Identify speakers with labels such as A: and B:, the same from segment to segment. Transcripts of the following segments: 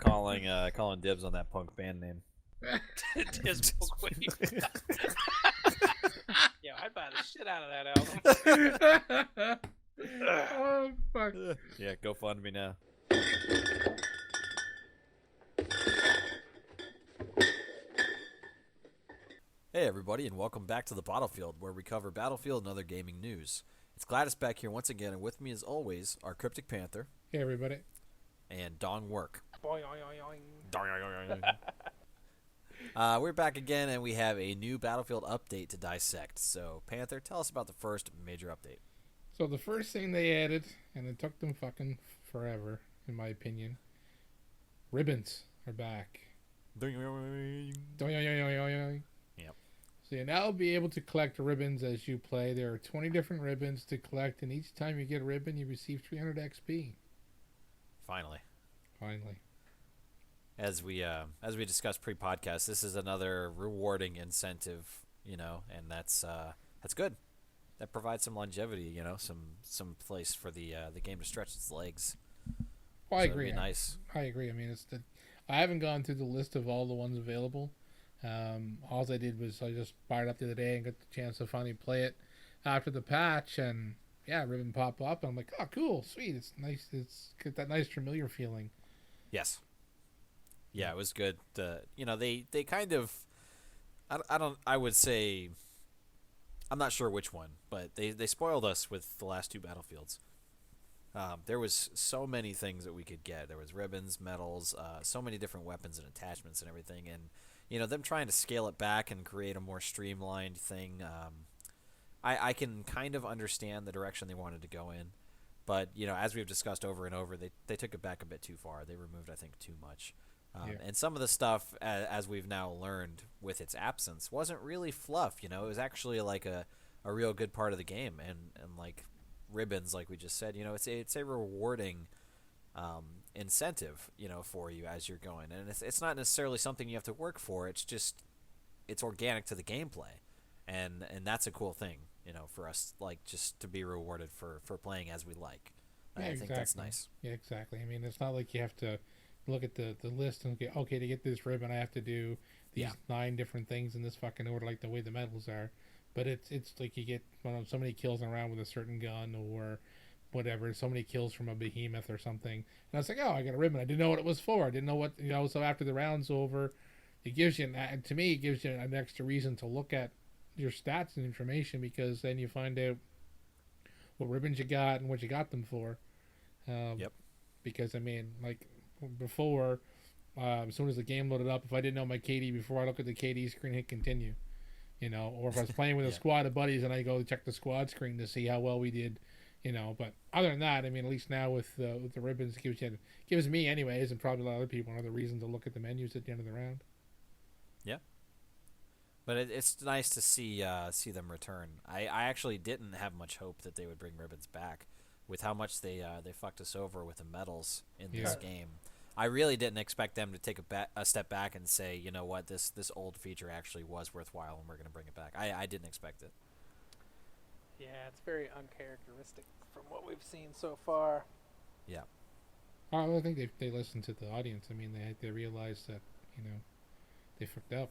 A: calling dibs on that punk band name.
B: Dibs Queen. Yo, I'd buy the shit out of that album.
C: Oh fuck!
A: Yeah, go fund me now. Hey everybody, and welcome back to the Bottlefield, where we cover Battlefield and other gaming news. It's Gladys back here once again, and with me as always are Cryptic Panther.
C: Hey everybody.
A: And Dong Work.
B: Boing, oing, oing.
A: We're back again, and we have a new Battlefield update to dissect. So, Panther, tell us about the first major update.
C: So the first thing they added, and it took them fucking forever, in my opinion. Ribbons are back.
A: Yep.
C: So you'll now be able to collect ribbons as you play. There are 20 different ribbons to collect, and each time you get a ribbon, you receive 300 XP.
A: Finally. As we discussed pre-podcast, this is another rewarding incentive, and that's good. That provides some longevity, some place for the game to stretch its legs.
C: Well, I agree.
A: That'd be nice.
C: I agree. I mean, I haven't gone through the list of all the ones available. All I did was I just fired up the other day and got the chance to finally play it after the patch, and yeah, ribbon pop up. And I'm like, oh, cool, sweet. It's nice. It's got that nice familiar feeling.
A: Yes. Yeah, it was good. They kind of, I would say, I'm not sure which one, but they spoiled us with the last two Battlefields. There was so many things that we could get. There was ribbons, medals, so many different weapons and attachments and everything. And, them trying to scale it back and create a more streamlined thing, I can kind of understand the direction they wanted to go in. But, as we've discussed over and over, they took it back a bit too far. They removed, I think, too much. And some of the stuff, as we've now learned with its absence, wasn't really fluff. It was actually like a real good part of the game. And like ribbons, like we just said, it's a rewarding incentive, for you as you're going. And it's not necessarily something you have to work for. It's organic to the gameplay. And that's a cool thing, for us, like, just to be rewarded for playing as we like.
C: Yeah,
A: I think that's nice.
C: Yeah, exactly. I mean, it's not like you have to look at the list and get, okay, to get this ribbon I have to do these 9 different things in this fucking order, like the way the medals are. But it's like you get so many kills around with a certain gun or whatever, so many kills from a behemoth or something, and I was like, oh, I got a ribbon. I didn't know what it was for. I didn't know what, so after the round's over, it gives you an extra reason to look at your stats and information, because then you find out what ribbons you got and what you got them for.
A: Yep.
C: Because I mean, like before, as soon as the game loaded up, if I didn't know my KD before I look at the KD screen, hit continue, or if I was playing with a squad of buddies and I go check the squad screen to see how well we did, But other than that, I mean, at least now with the ribbons, gives me anyways, and probably a lot of other people, another reason to look at the menus at the end of the round.
A: Yeah. But it's nice to see them return. I actually didn't have much hope that they would bring ribbons back, with how much they fucked us over with the medals in this game. I really didn't expect them to take a step back and say, you know what, this old feature actually was worthwhile and we're going to bring it back. I didn't expect it.
B: Yeah, it's very uncharacteristic from what we've seen so far.
A: Yeah.
C: Oh, I think they listened to the audience. I mean, they realized that they fucked up.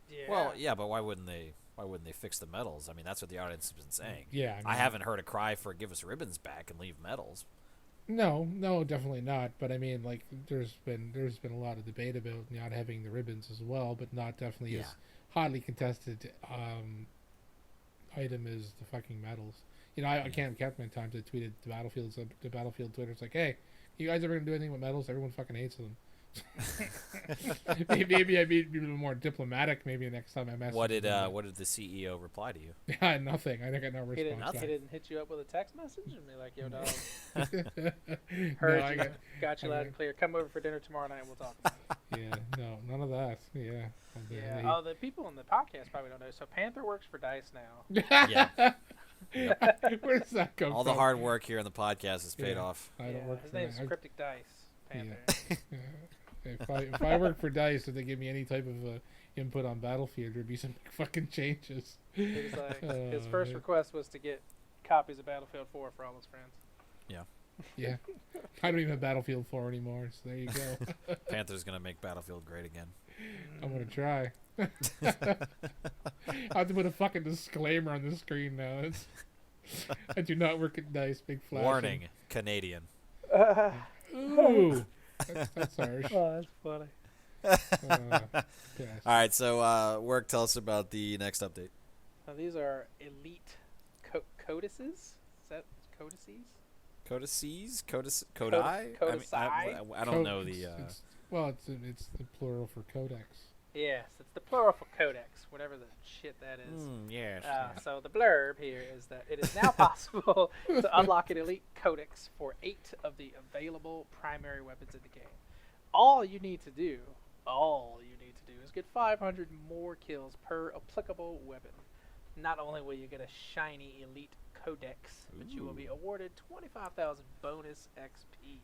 B: Yeah.
A: Well, yeah, but why wouldn't they fix the medals? I mean, that's what the audience has been saying.
C: Yeah,
A: I haven't heard a cry for give us ribbons back and leave medals.
C: No, definitely not. But I mean, like, there's been a lot of debate about not having the ribbons as well, but not definitely as hotly contested item as the fucking medals. I can't count how many times I tweeted the Battlefield Twitter. It's like, hey, you guys ever gonna do anything with medals? Everyone fucking hates them. maybe I'd be a little more diplomatic. Maybe next time I mess.
A: What did the CEO reply to you?
C: Yeah, nothing. I think I got no response.
B: He didn't hit you up with a text message and be like, "Yo, dog,
C: heard you,
B: got you loud and clear. Come over for dinner tomorrow night and we'll talk about it."
C: Yeah, no, none of that. Yeah.
B: Yeah. Oh, the people in the podcast probably don't know. So Panther works for DICE now.
A: Yeah.
C: Where does that come from?
A: All the hard work here in the podcast has paid off.
C: I don't work
B: his
C: for
B: name's Cryptic Dice. Panther.
C: Yeah. If I work for DICE, if they give me any type of input on Battlefield, there'd be some fucking changes.
B: It was like his first request was to get copies of Battlefield 4 for all his friends.
A: Yeah.
C: Yeah. I don't even have Battlefield 4 anymore, so there you go.
A: Panther's gonna make Battlefield great again.
C: I'm gonna try. I have to put a fucking disclaimer on the screen now. I do not work at DICE. Big flash.
A: Warning, Canadian.
C: Ooh, that's harsh.
B: Oh, that's funny.
C: Yes.
A: All right, so Work, tell us about the next update.
B: Now, these are elite codices. Is that codices?
A: Codices? Codai?
B: Codicii?
A: I don't know the...
C: It's the plural for codex.
B: Yes, it's the plural for codex, whatever the shit that is.
A: Yes.
B: So the blurb here is that it is now possible to unlock an elite codex for 8 of the available primary weapons in the game. All you need to do is get 500 more kills per applicable weapon. Not only will you get a shiny elite codex, but you will be awarded 25,000 bonus XP.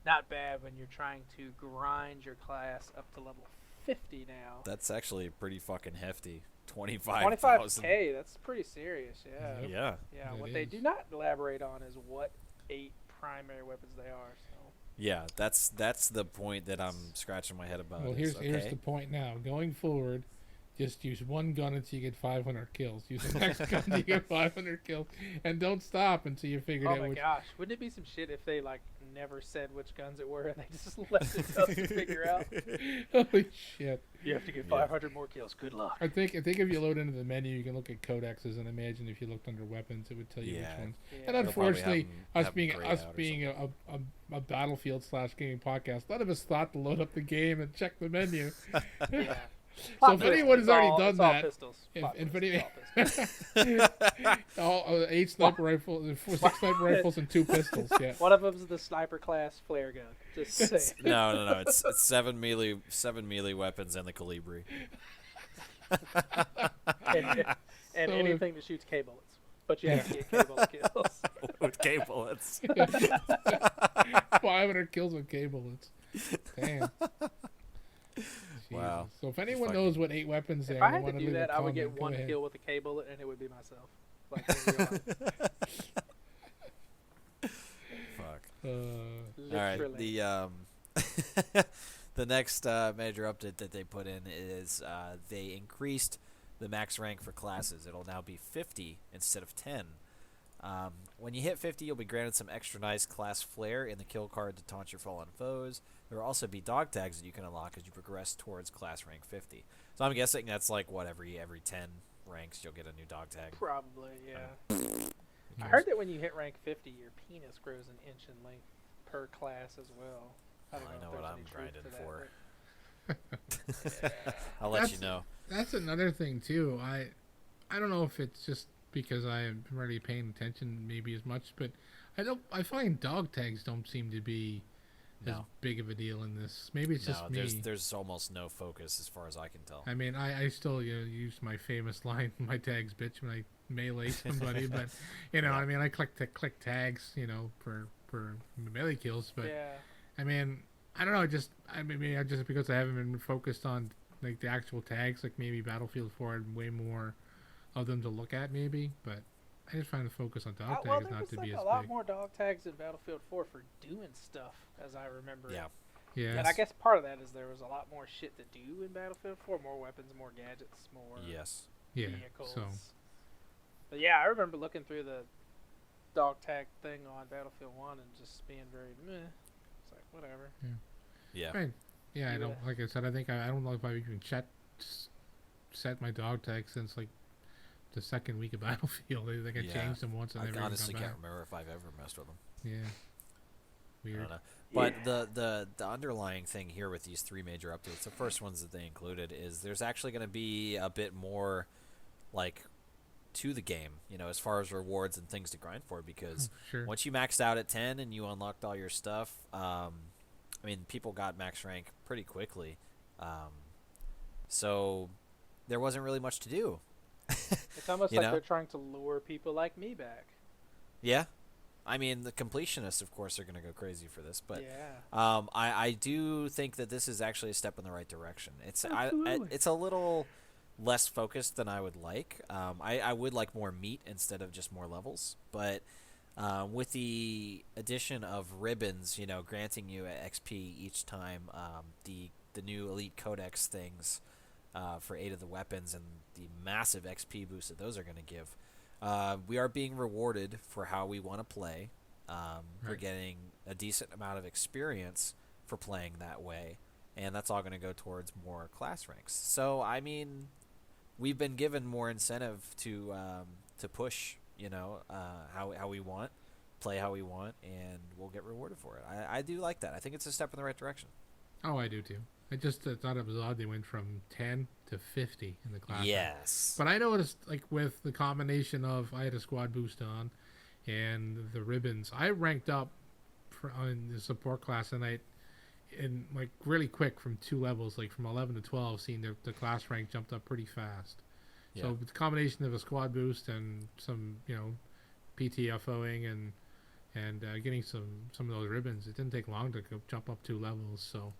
B: Not bad when you're trying to grind your class up to level 50 now.
A: That's actually pretty fucking hefty. 25,000.
B: 25k, that's pretty serious, yeah.
C: Yep.
A: Yeah.
B: Yeah,
C: It
B: what they
C: is.
B: do not elaborate on is what 8 primary weapons they are. So
A: Yeah, that's the point that I'm scratching my head about.
C: Well,
A: is,
C: here's the point now. Going forward, just use one gun until you get 500 kills. Use the next gun until you get 500 kills, and don't stop until you figure
B: oh
C: out
B: my
C: which.
B: gosh, wouldn't it be some shit if they like never said which guns it were and they just left it up to figure out?
C: Holy shit!
B: You have to get
A: Yeah.
B: 500 more kills. Good luck.
C: I think if you load into the menu, you can look at codexes, and imagine if you looked under weapons, it would tell you
A: Yeah.
C: which ones.
B: Yeah.
C: And
A: They'll probably
C: unfortunately,
A: have
C: us
A: 'em
C: being
A: grayed
C: us
A: out or
C: being a Battlefield / gaming podcast, none of us thought to load up the game and check the menu.
B: Yeah.
C: So if anyone has already done that,
B: pistols.
C: all 8 sniper rifles, 6 sniper rifles, and 2 pistols. Yeah.
B: One of them's the sniper class flare gun. Just say.
A: No. It's 7 melee weapons and the Calibri.
B: and
C: So
B: anything that shoots K bullets. But you have to get K bullet kills.
A: With K bullets.
C: 500 kills with K bullets. Damn.
A: Wow.
C: So if anyone
A: Fucking-
C: knows what 8 weapons they
B: If
C: are,
B: I
C: and
B: had to
C: wanna
B: do
C: leave a
B: that, I would get
C: comment, go
B: one
C: ahead.
B: kill with a K bullet, and it would be myself. Like in real life.
A: Fuck.
B: Literally.
A: All right. The next major update that they put in is they increased the max rank for classes. It'll now be 50 instead of 10. When you hit 50, you'll be granted some extra nice class flair in the kill card to taunt your fallen foes. There will also be dog tags that you can unlock as you progress towards class rank 50. So I'm guessing that's like what every 10 ranks you'll get a new dog tag.
B: Probably, yeah. I heard that when you hit rank 50, your penis grows an inch in length per class as well. I don't
A: I
B: know
A: know
B: if
A: what
B: there's
A: I'm
B: any truth
A: grinding
B: to
A: for.
B: that,
A: I'll let you
C: That's-
A: know.
C: That's another thing too. I don't know if it's just because I am already paying attention maybe as much, but I find dog tags don't seem to be as
A: No.
C: big of a deal in this. Maybe it's just me.
A: There's almost no focus as far as I can tell.
C: I mean, I still use my famous line, "My tags, bitch," when I melee somebody, but I mean, I click tags, for melee kills, but
B: yeah.
C: I mean, I don't know, just because I haven't been focused on like the actual tags, like maybe Battlefield 4 had way more of them to look at, maybe, but I just find the focus on dog
B: Well,
C: tags
B: there
C: not
B: was
C: to
B: like
C: be
B: a
C: as
B: lot
C: big.
B: more dog tags in Battlefield 4 for doing stuff, as I remember.
A: Yeah.
C: Yeah,
B: And I guess part of that is there was a lot more shit to do in Battlefield 4, more weapons, more gadgets, more
A: Yes.
C: yeah.
B: vehicles.
C: So
B: But yeah, I remember looking through the dog tag thing on Battlefield 1 and just being very meh. It's like, whatever.
A: Yeah.
C: right. Yeah, I
B: Yeah.
C: don't, like I said, I don't know if I've even set my dog tag since like the second week of Battlefield. I think I
A: Yeah.
C: changed them once and
A: I
C: never even
A: honestly
C: come
A: can't
C: back.
A: remember if I've ever messed with them.
C: Yeah.
A: I
C: Weird.
A: don't know. But the underlying thing here with these 3 major updates, the first ones that they included is there's actually going to be a bit more like to the game, as far as rewards and things to grind for, because
C: Sure.
A: once you maxed out at 10 and you unlocked all your stuff, I mean, people got max rank pretty quickly. So there wasn't really much to do.
B: It's almost
A: You
B: like
A: know?
B: they're trying to lure people like me back.
A: Yeah. I mean, the completionists, of course, are going to go crazy for this, but
B: yeah.
A: I do think that this is actually a step in the right direction.
B: Absolutely.
A: It's a little less focused than I would like. I would like more meat instead of just more levels, but With the addition of ribbons, granting you XP each time, the new Elite Codex things for 8 of the weapons and the massive XP boost that those are going to give, we are being rewarded for how we want to play. We're
C: Right.
A: getting a decent amount of experience for playing that way, and that's all going to go towards more class ranks. So, I mean, we've been given more incentive to push, how we want, play how we want, and we'll get rewarded for it. I do like that. I think it's a step in the right direction.
C: Oh, I do too. I just thought it was odd they went from 10 to 50 in the class rank.
A: Yes.
C: But I noticed, like, with the combination of I had a squad boost on and the ribbons, I ranked up on the support class, and in like really quick from 2 levels, like from 11 to 12, seeing the class rank jumped up pretty fast.
A: Yeah.
C: So with the combination of a squad boost and some, PTFOing and getting some of those ribbons, it didn't take long to jump up 2 levels. So,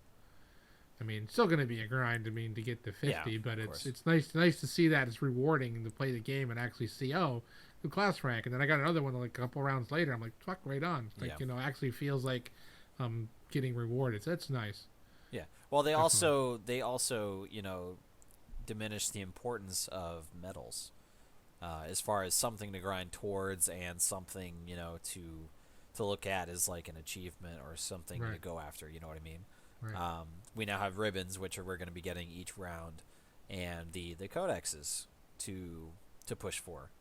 C: I mean, still going to be a grind. I mean, to get to 50,
A: Yeah,
C: but
A: of
C: it's
A: course.
C: nice to see that. It's rewarding to play the game and actually see, oh, the class rank. And then I got another one like a couple rounds later. I'm like, fuck, right on. Like,
A: Yeah.
C: actually feels like I'm getting rewarded. So that's nice.
A: Yeah. Well,
C: Definitely.
A: they also diminish the importance of medals, as far as something to grind towards and something to look at as like an achievement or something to
C: Right.
A: go after. You know what I mean?
C: Right.
A: We now have ribbons, which we're going to be getting each round, and the codexes to push for,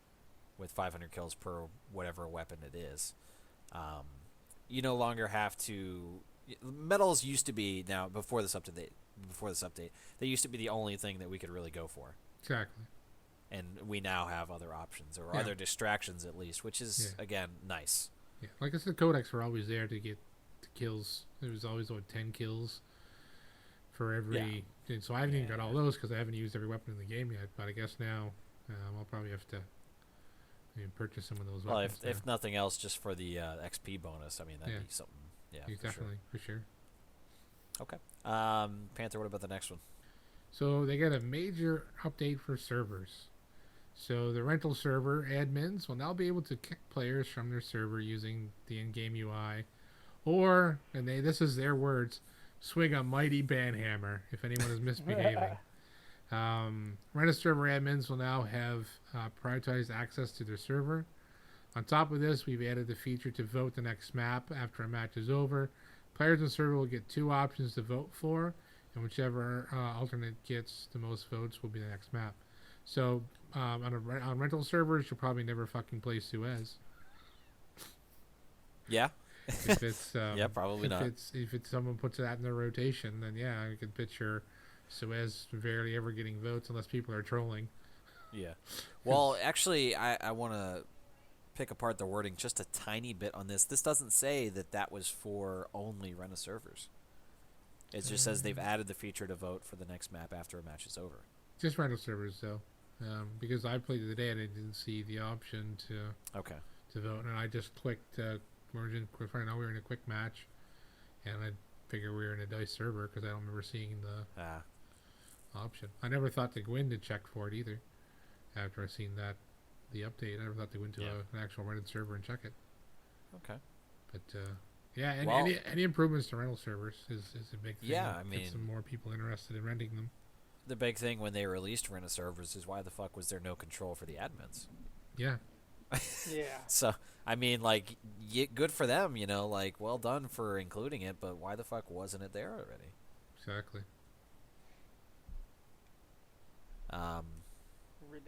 A: with 500 kills per whatever weapon it is. Um, you no longer have to. Medals used to be, now before this update. They used to be the only thing that we could really go for,
C: Exactly.
A: and we now have other options or
C: Yeah.
A: other distractions at least, which is
C: Yeah.
A: again nice.
C: Yeah. Like I said, codex were always there to get the kills. There was always, 10 kills for every. And so I haven't even got all those because I haven't used every weapon in the game yet. But I guess now I'll probably have to purchase some of those
A: Well,
C: weapons.
A: if nothing else, just for the XP bonus. I mean, that'd
C: Yeah.
A: be something. Yeah,
C: Yeah,
A: for
C: definitely, for sure.
A: sure. Okay. Panther, what about the next one?
C: So they got a major update for servers. So the rental server admins will now be able to kick players from their server using the in-game UI, or, and this is their words, swing a mighty banhammer if anyone is misbehaving. Rental server admins will now have prioritized access to their server. On top of this, we've added the feature to vote the next map after a match is over. Players in the server will get 2 options to vote for, and whichever alternate gets the most votes will be the next map. So on rental servers, you'll probably never fucking play Suez.
A: Yeah.
C: If it's
A: Yeah, probably not.
C: if it's someone puts that in their rotation, then yeah, I could picture Suez barely ever getting votes unless people are trolling.
A: Yeah. Well, actually, I want to pick apart the wording just a tiny bit on this. This doesn't say that was for only Rena servers. It just says they've added the feature to vote for the next map after a match is over.
C: Just rental servers though, because I played it today and I didn't see the option
A: Okay.
C: to vote, and I just clicked. Now we were in a quick match, and I figure we were in a dice server because I don't remember seeing the option. I never thought to go in to check for it either. After I seen the update, I never thought to go into an actual rented server and check it.
A: Okay.
C: But yeah, and
A: Well,
C: any improvements to rental servers is a big thing.
A: Yeah, I
C: Get
A: mean,
C: some more people interested in renting them.
A: the big thing when they released Rena servers is why the fuck was there no control for the admins?
C: Yeah,
B: Yeah.
A: So, I mean, like, good for them, like, well done for including it, but why the fuck wasn't it there already?
C: exactly.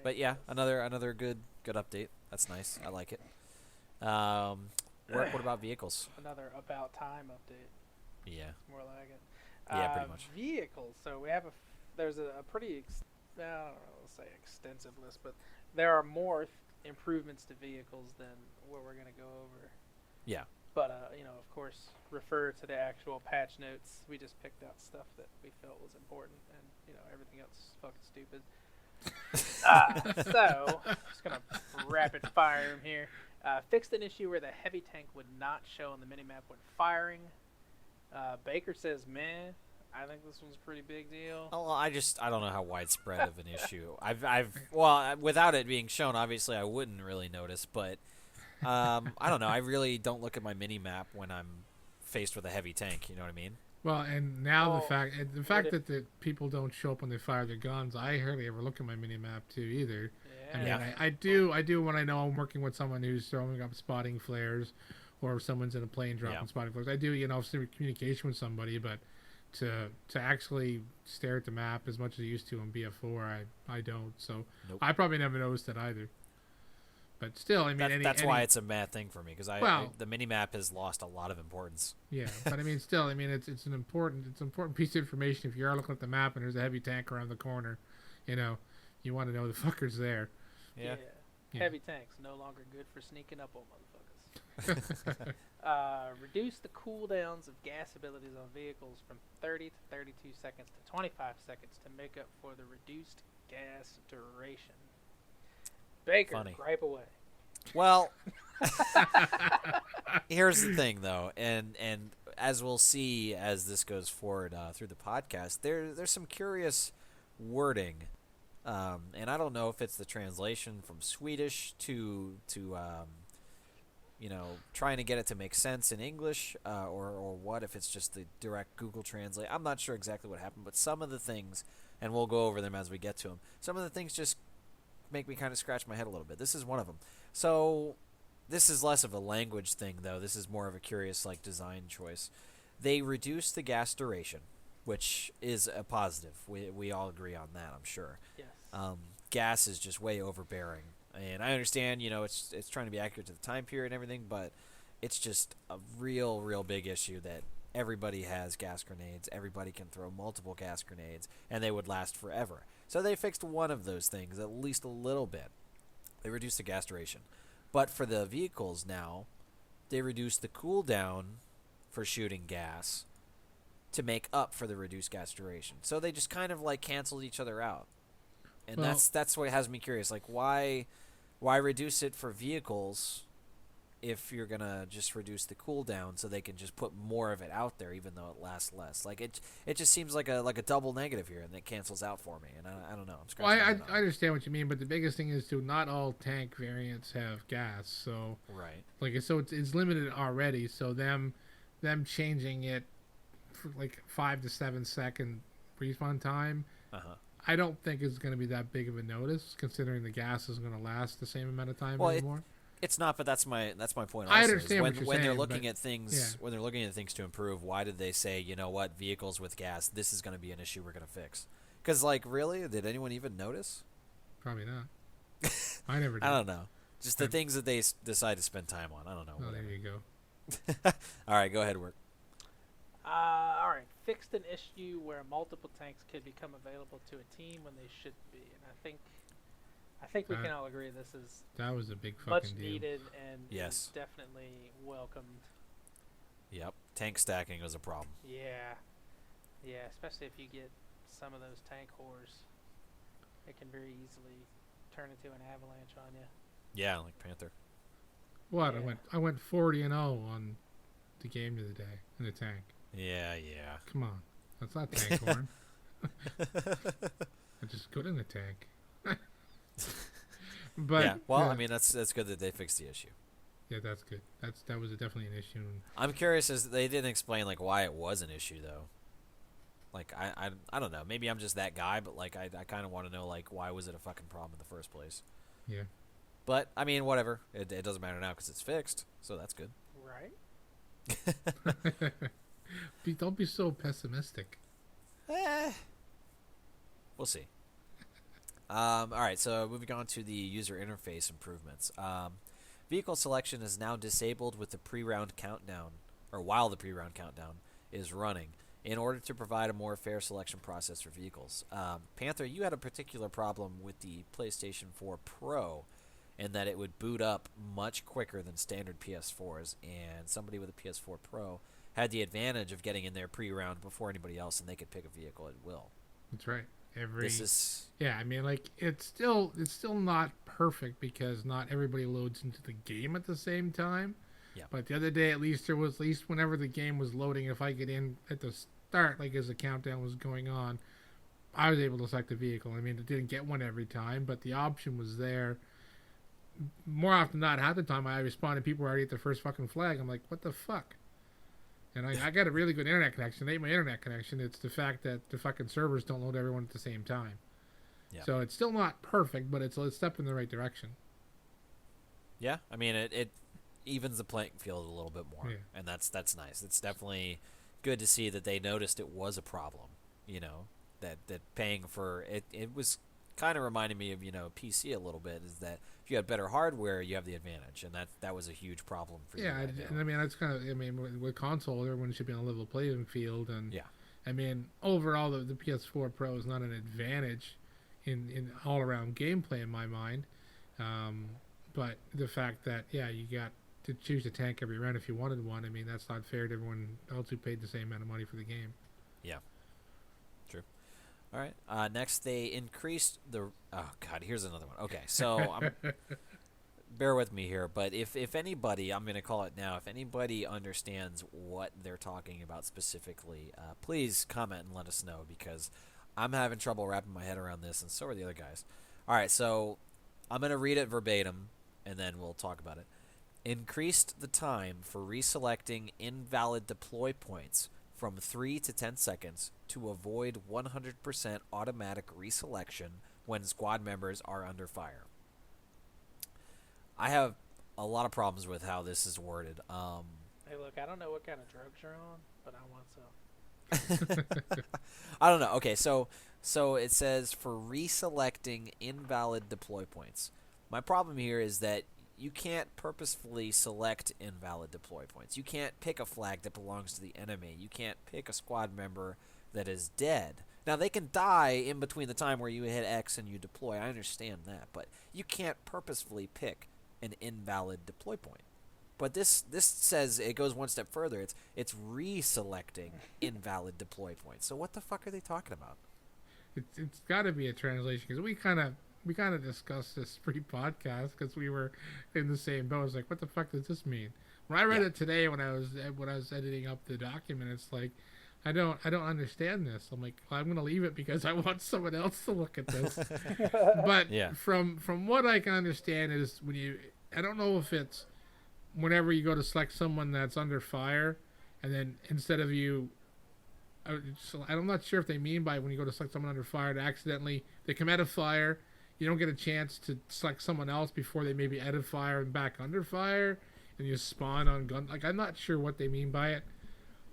A: But yeah, another good update. That's nice. I like it. What about vehicles?
B: Another about time update.
A: Yeah.
B: More like it.
A: Yeah, pretty much.
B: Vehicles. So we have there's a pretty I don't know, let's say extensive list, but there are more improvements to vehicles than what we're gonna go over.
A: Yeah.
B: But of course, refer to the actual patch notes. We just picked out stuff that we felt was important, and everything else is fucking stupid. So just gonna rapid fire them here. Fixed an issue where the heavy tank would not show on the minimap when firing. Baker says, "Meh." I think this one's a pretty big deal.
A: Oh, I don't know how widespread of an issue. Well, without it being shown, obviously I wouldn't really notice, but I don't know. I really don't look at my mini map when I'm faced with a heavy tank. You know what I mean?
C: Well, and now
B: Well,
C: the
B: what
C: fact
B: if,
C: that the people don't show up when they fire their guns, I hardly ever look at my mini map too either. I mean,
A: Yeah.
B: yeah.
C: I do when I know I'm working with someone who's throwing up spotting flares, or if someone's in a plane
A: Yeah.
C: dropping spotting flares. I do, some communication with somebody, but to actually stare at the map as much as I used to on BF4, I don't. So
A: Nope.
C: I probably never noticed it either. But still, I mean,
A: That's why it's a bad thing for me because
C: Well-
A: the mini map has lost a lot of importance.
C: yeah. But I mean, still, I mean, it's an important piece of information. If you are looking at the map and there's a heavy tank around the corner, you want to know the fucker's there.
A: Yeah.
C: Yeah.
B: Heavy tanks no longer good for sneaking up on motherfuckers. Reduce the cooldowns of gas abilities on vehicles from 30 to 32 seconds to 25 seconds to make up for the reduced gas duration. Baker,
A: Funny.
B: gripe away.
A: Well, here's the thing, though, and as we'll see as this goes forward through the podcast, there's some curious wording, and I don't know if it's the translation from Swedish to trying to get it to make sense in English, or what, if it's just the direct Google Translate. I'm not sure exactly what happened, but some of the things, and we'll go over them as we get to them, some of the things just make me kind of scratch my head a little bit. This is one of them. So this is less of a language thing, though. This is more of a curious design choice. They reduce the gas duration, which is a positive. We all agree on that, I'm sure.
B: Yes.
A: Gas is just way overbearing, and I understand it's trying to be accurate to the time period and everything, but it's just a real big issue that everybody has gas grenades. Everybody can throw multiple gas grenades, and they would last forever. So they fixed one of those things at least a little bit. They reduced the gas duration. But for the vehicles now, they reduced the cooldown for shooting gas to make up for the reduced gas duration. So they just kind of canceled each other out. And
C: Well-
A: that's what has me curious. Why reduce it for vehicles if you're going to just reduce the cooldown so they can just put more of it out there even though it lasts less? It just seems like a double negative here, and it cancels out for me. And I don't know. I'm
C: Well,
A: scratching my
C: I
A: head on it.
C: understand what you mean, but the biggest thing is not all tank variants have gas. So
A: Right.
C: so it's limited already. So them changing it for 5 to 7 second respawn time,
A: Uh-huh.
C: I don't think is going to be that big of a notice, considering the gas is going to last the same amount of time
A: Well,
C: anymore.
A: It's not, but that's my point. Also,
C: I
A: is
C: understand
A: when,
C: what you're
A: when they're
C: saying,
A: looking
C: but-
A: at things,
C: yeah.
A: when they're looking at things to improve. Why did they say, vehicles with gas? This is going to be an issue we're going to fix. Because really, did anyone even notice?
C: Probably not. I never did.
A: I don't know. Just the things that they decide to spend time on. I don't know.
C: Oh, there
A: whatever.
C: you go.
A: All right, go ahead, work.
B: All right. Fixed an issue where multiple tanks could become available to a team when they shouldn't be, and I think we can all agree this is
C: That was a big fucking
B: much
C: deal.
B: needed and
A: Yes.
B: is definitely welcomed.
A: Yep, tank stacking was a problem.
B: Yeah, especially if you get some of those tank whores, it can very easily turn into an avalanche on you.
A: Yeah, like Panther.
C: What?
B: Yeah.
C: I went 40-0 on the game the other day in the tank.
A: Yeah.
C: Come on, that's not tank horn. I'm just good in the tank. But
A: yeah. Well, I mean, that's good that they fixed the issue.
C: yeah, that's good. That was definitely an issue.
A: I'm curious as they didn't explain why it was an issue though. I don't know. Maybe I'm just that guy, but I kind of want to know why was it a fucking problem in the first place?
C: Yeah.
A: But I mean, whatever. It doesn't matter now because it's fixed, so that's good.
B: Right?
C: Don't be so pessimistic.
A: We'll see. All right, so moving on to the user interface improvements. Vehicle selection is now disabled with the pre-round countdown, or while the pre-round countdown is running, in order to provide a more fair selection process for vehicles. Panther, you had a particular problem with the PlayStation 4 Pro, in that it would boot up much quicker than standard PS4s, and somebody with a PS4 Pro had the advantage of getting in there pre-round before anybody else, and they could pick a vehicle at will.
C: That's right.
A: Yeah,
C: I mean, it's still not perfect because not everybody loads into the game at the same time.
A: Yeah.
C: But the other day, at least whenever the game was loading, if I get in at the start, as the countdown was going on, I was able to select a vehicle. I mean, it didn't get one every time, but the option was there. more often than not, half the time I respond and people are already at the first fucking flag. I'm like, what the fuck? And I got a really good internet connection. It ain't my internet connection. It's the fact that the fucking servers don't load everyone at the same time.
A: Yeah.
C: So it's still not perfect, but it's a step in the right direction.
A: Yeah, I mean it evens the playing field a little bit more,
C: Yeah.
A: and that's nice. It's definitely good to see that they noticed it was a problem. You know, that paying for it, it was kind of reminding me of PC a little bit. Is that if you had better hardware, you have the advantage, and that was a huge problem for you.
C: Yeah,
A: Right
C: and I mean that's kind of with console, everyone should be on a level playing field, and
A: yeah,
C: I mean overall the PS4 Pro is not an advantage in all around gameplay in my mind, but the fact that you got to choose a tank every round if you wanted one, I mean that's not fair to everyone else who paid the same amount of money for the game.
A: yeah, true. All right. Next, they increased the. Oh God, here's another one. Okay, so bear with me here, but if anybody, I'm going to call it now. If anybody understands what they're talking about specifically, please comment and let us know because I'm having trouble wrapping my head around this, and so are the other guys. All right, so I'm going to read it verbatim, and then we'll talk about it. Increased the time for reselecting invalid deploy points from 3 to 10 seconds to avoid 100% automatic reselection when squad members are under fire. I have a lot of problems with how this is worded.
B: Hey, look, I don't know what kind of drugs you're on, but I want some.
A: I don't know. Okay, so it says for reselecting invalid deploy points. My problem here is that you can't purposefully select invalid deploy points. You can't pick a flag that belongs to the enemy. You can't pick a squad member that is dead. Now, they can die in between the time where you hit X and you deploy. I understand that. But you can't purposefully pick an invalid deploy point. But this says it goes one step further. It's reselecting invalid deploy points. So what the fuck are they talking about?
C: It's got to be a translation because we kind of discussed this pre-podcast because we were in the same boat. I was like, what the fuck does this mean? When I read it today when I was editing up the document, it's like I don't understand this. I'm like, well, I'm gonna leave it because I want someone else to look at this. But from what I can understand is I don't know if it's whenever you go to select someone that's under fire, and then instead of I'm not sure if they mean by when you go to select someone under fire to accidentally they come out of fire, you don't get a chance to select someone else before they maybe out of fire and back under fire, and you spawn on gun. Like I'm not sure what they mean by it,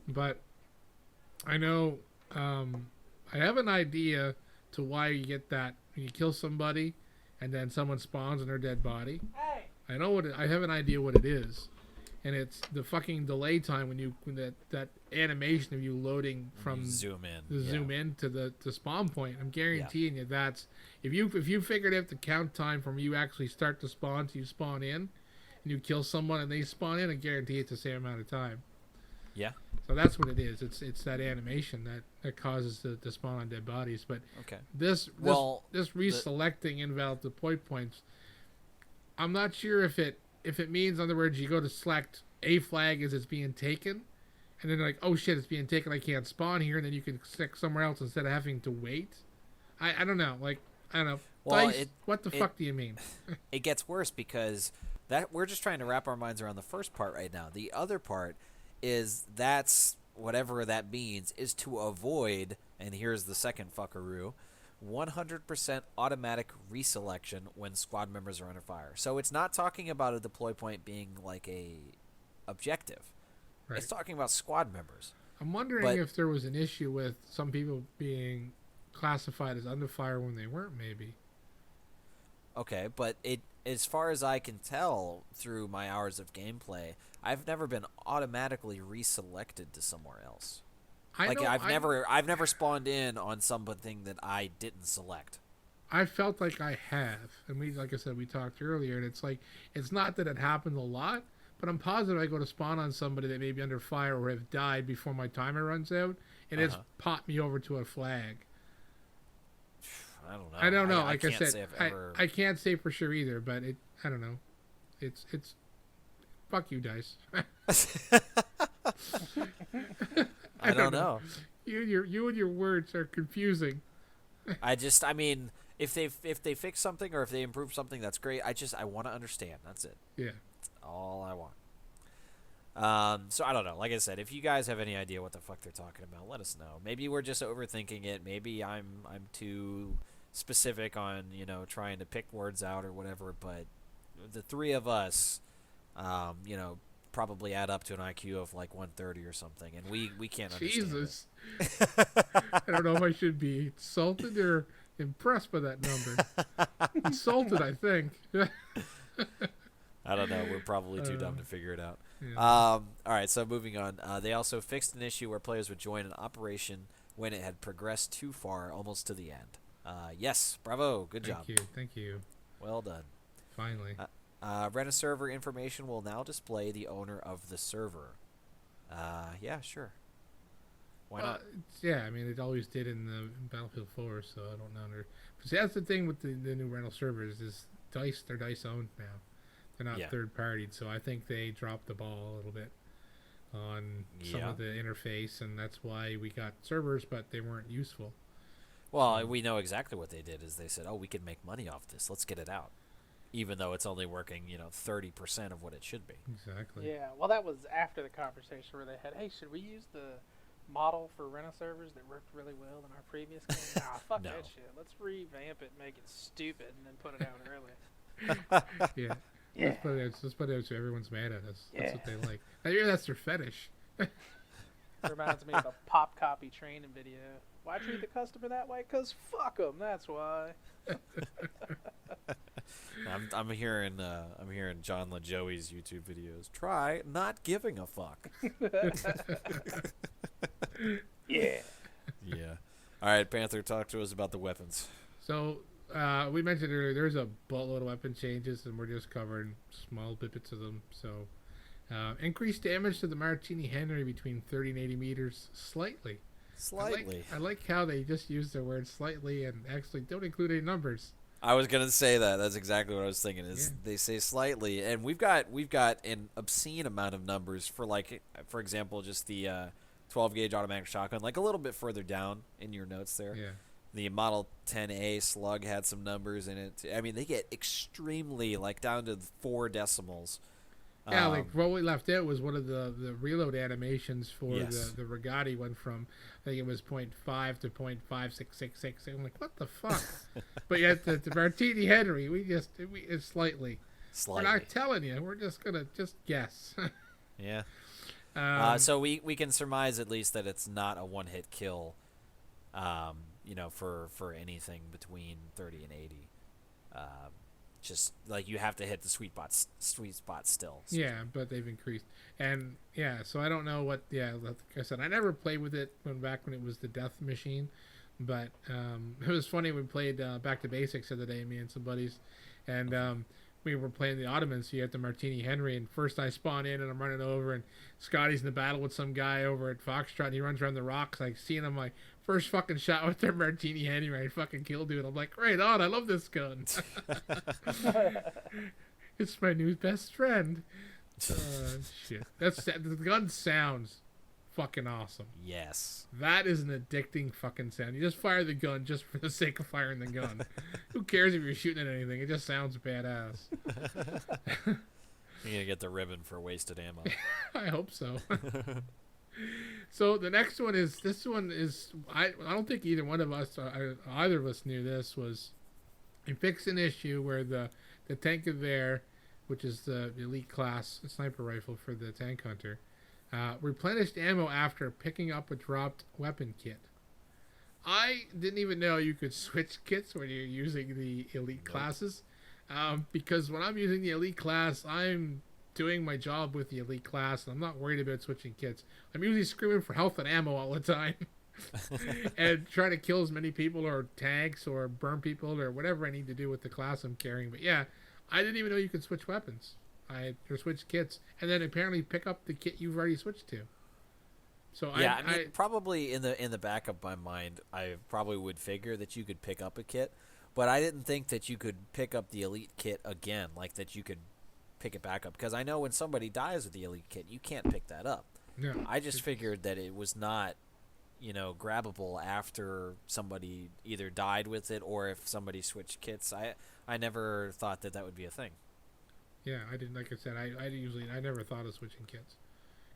C: but I know I have an idea to why you get that when you kill somebody, and then someone spawns on their dead body.
B: Hey.
C: I have an idea what it is, and it's the fucking delay time when that animation of you loading from
A: zoom in
C: to the spawn point. I'm guaranteeing you that's if you figured out the count time from you actually start to spawn to you spawn in, and you kill someone and they spawn in, I guarantee it's the same amount of time.
A: Yeah.
C: So that's what it is. It's that animation that causes the spawn on dead bodies. But this reselecting invalid deploy points, I'm not sure if it means, in other words, you go to select a flag as it's being taken, and then like, oh shit, it's being taken, I can't spawn here, and then you can stick somewhere else instead of having to wait. I don't know. Like, I don't know.
A: Well,
C: Dice, what the fuck do you mean?
A: It gets worse because that we're just trying to wrap our minds around the first part right now. The other part is that's whatever that means is to avoid, and here's the second fuckaroo, 100% automatic reselection when squad members are under fire. So it's not talking about a deploy point being like a objective. Right. It's talking about squad members.
C: I'm wondering if there was an issue with some people being classified as under fire when they weren't, maybe.
A: Okay, but as far as I can tell through my hours of gameplay, I've never been automatically reselected to somewhere else. I've never spawned in on something that I didn't select.
C: I felt like I have, and like I said, we talked earlier, and it's like it's not that it happened a lot, but I'm positive I go to spawn on somebody that may be under fire or have died before my timer runs out, and it's popped me over to a flag.
A: I don't know.
C: Like I said, I can't say for sure either, but I don't know. It's fuck you, Dice.
A: I don't know.
C: You and your words are confusing.
A: I mean, if they fix something or if they improve something, that's great. I want to understand. That's it.
C: Yeah.
A: That's all I want. So I don't know. Like I said, if you guys have any idea what the fuck they're talking about, let us know. Maybe we're just overthinking it. Maybe I'm too specific on trying to pick words out or whatever. But the three of us, probably add up to an IQ of like 130 or something, and we can't understand.
C: Jesus. I don't know if I should be insulted or impressed by that number. Insulted, I think.
A: I don't know. We're probably too dumb to figure it out.
C: Yeah.
A: All right, so moving on. They also fixed an issue where players would join an operation when it had progressed too far, almost to the end. Yes, bravo, good job.
C: Thank you.
A: Well done.
C: Finally.
A: Rent a server information will now display the owner of the server. Yeah, sure. Why not?
C: Yeah, I mean, it always did in the Battlefield 4, so I don't know. See, that's the thing with the new rental servers is they're DICE owned now. They're not third partied, so I think they dropped the ball a little bit on some of the interface, and that's why we got servers, but they weren't useful.
A: Well, we know exactly what they did is they said, oh, we can make money off this. Let's get it out. Even though it's only working, 30% of what it should be.
C: Exactly.
B: Yeah, well, that was after the conversation where they had, hey, should we use the model for rental servers that worked really well in our previous game? Nah, fuck that shit. Let's revamp it, make it stupid, and then put it out early.
C: Yeah. Let's put it out so everyone's mad at us. That's what they like. I hear that's their fetish.
B: Reminds me of a pop copy training video. Why treat the customer that way? 'Cause fuck them, that's why.
A: I'm hearing John LaJoey's YouTube videos. Try not giving a fuck.
B: Yeah.
A: Yeah. All right, Panther, talk to us about the weapons.
C: So we mentioned earlier there's a boatload of weapon changes, and we're just covering small bits of them. So increased damage to the Martini Henry between 30 and 80 meters slightly.
A: Slightly.
C: I like how they just use the word slightly and actually don't include any numbers.
A: I was gonna say that. That's exactly what I was thinking. They say slightly, and we've got an obscene amount of numbers for for example, just the 12 gauge automatic shotgun, like a little bit further down in your notes there.
C: Yeah.
A: The Model 10A slug had some numbers in it. I mean, they get extremely down to 4 decimals.
C: Yeah, what we left out was one of the reload animations for the Regatti went from, I think it was 0.5 to 0.5666. I'm like, what the fuck? But yet the Martini Henry, it's slightly. We're not telling you. We're just gonna guess.
A: Yeah. So we can surmise at least that it's not a one-hit kill. For anything between 30 and 80. Just you have to hit the sweet spot still.
C: Yeah, but they've increased. And so I don't know what, like I said, I never played with it back when it was the Death Machine, but it was funny, we played Back to Basics the other day, me and some buddies, and we were playing the Ottomans, so you had the Martini Henry, and first I spawn in and I'm running over, and Scotty's in the battle with some guy over at Foxtrot, and he runs around the rocks, seeing him, first fucking shot with their Martini Henry, I fucking kill dude. I'm like, right on, I love this gun. It's my new best friend. Shit. The gun sounds fucking awesome.
A: Yes.
C: That is an addicting fucking sound. You just fire the gun just for the sake of firing the gun. Who cares if you're shooting at anything? It just sounds badass.
A: You're gonna get the ribbon for wasted ammo.
C: I hope so. So the next one is I don't think either one of us either of us knew this was a fix an issue where the tank of air, which is the elite class sniper rifle for the tank hunter, replenished ammo after picking up a dropped weapon kit. I didn't even know you could switch kits when you're using the elite classes, because when I'm using the elite class, I'm doing my job with the elite class, and I'm not worried about switching kits. I'm usually screaming for health and ammo all the time, and trying to kill as many people or tanks or burn people or whatever I need to do with the class I'm carrying. But yeah, I didn't even know you could switch weapons. Or switch kits, and then apparently pick up the kit you've already switched to. So
A: yeah, I mean, probably in the back of my mind, I probably would figure that you could pick up a kit, but I didn't think that you could pick up the elite kit again, that you could pick it back up, because I know when somebody dies with the elite kit, you can't pick that up.
C: No,
A: I just figured that it was not, grabbable after somebody either died with it or if somebody switched kits. I never thought that would be a thing.
C: Yeah, I didn't. Like I said, I never thought of switching kits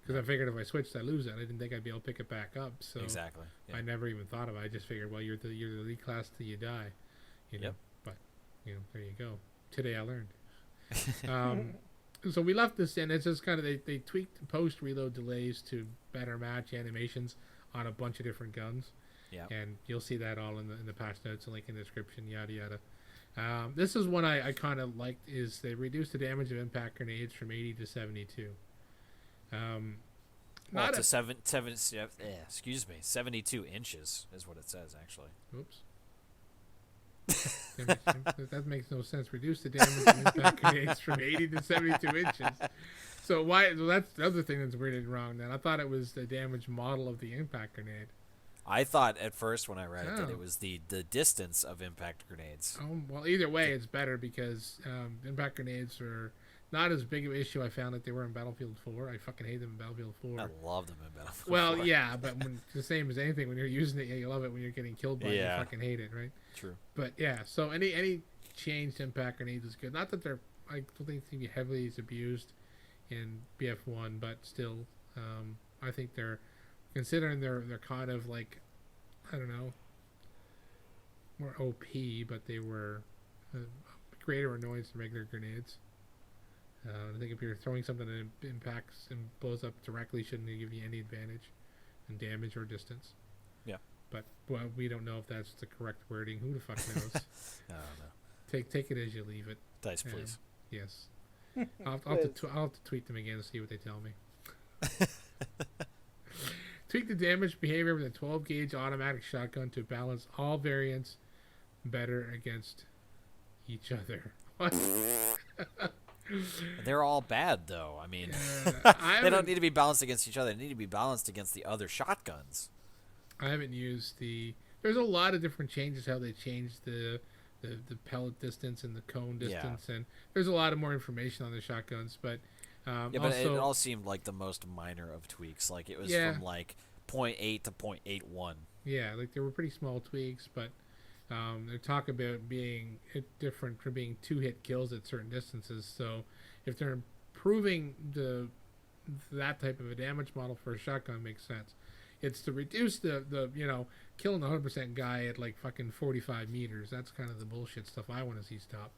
C: because I figured if I switched, I lose it. I didn't think I'd be able to pick it back up. So
A: Exactly. Yeah.
C: I never even thought of it. I just figured, well, you're the elite class till you die,
A: Yep.
C: But there you go. Today I learned. So we left this in. It's just kind of they tweaked post reload delays to better match animations on a bunch of different guns.
A: Yeah.
C: And you'll see that all in the patch notes and link in the description. Yada yada. This is one I kind of liked. Is they reduced the damage of impact grenades from 80 to 72.
A: Well, to 72 inches is what it says actually.
C: Oops. that makes no sense. Reduce the damage of impact grenades from 80 to 72 inches. So why? Well, that's the other thing that's weirded wrong. Then I thought it was the damage model of the impact grenade.
A: I thought at first when I read it that it was the distance of impact grenades.
C: Oh, well, either way, it's better because impact grenades are not as big of an issue I found that they were in Battlefield 4. I fucking hate them in Battlefield 4.
A: I love them in Battlefield 4.
C: Well, yeah, but when it's the same as anything. When you're using it, you love it. When you're getting killed by it, you fucking hate it, right?
A: True.
C: But yeah, so any changed impact grenades is good. Not that I don't think they can be heavily abused in BF1, but still, I think they're considering they're kind of like, I don't know, more OP, but they were greater annoyance than regular grenades. I think if you're throwing something that impacts and blows up directly, shouldn't give you any advantage in damage or distance.
A: Yeah.
C: But well, we don't know if that's the correct wording. Who the fuck knows?
A: I don't know.
C: Take it as you leave it.
A: Dice, please.
C: Yes. I'll have to tweet them again and see what they tell me. Tweak the damage behavior with a 12 gauge automatic shotgun to balance all variants better against each other. What?
A: They're all bad, though. I mean, they don't need to be balanced against each other. They need to be balanced against the other shotguns.
C: I haven't used There's a lot of different changes how they changed the pellet distance and the cone distance, and there's a lot of more information on the shotguns. But
A: but
C: also,
A: it all seemed like the most minor of tweaks. Like it was from like 0.8 to 0.81.
C: Yeah, like they were pretty small tweaks, but they talk about being different from being 2-hit kills at certain distances. So if they're improving that type of a damage model for a shotgun, makes sense. It's to reduce the killing the 100% guy at like fucking 45 meters. That's kind of the bullshit stuff I want to see stopped.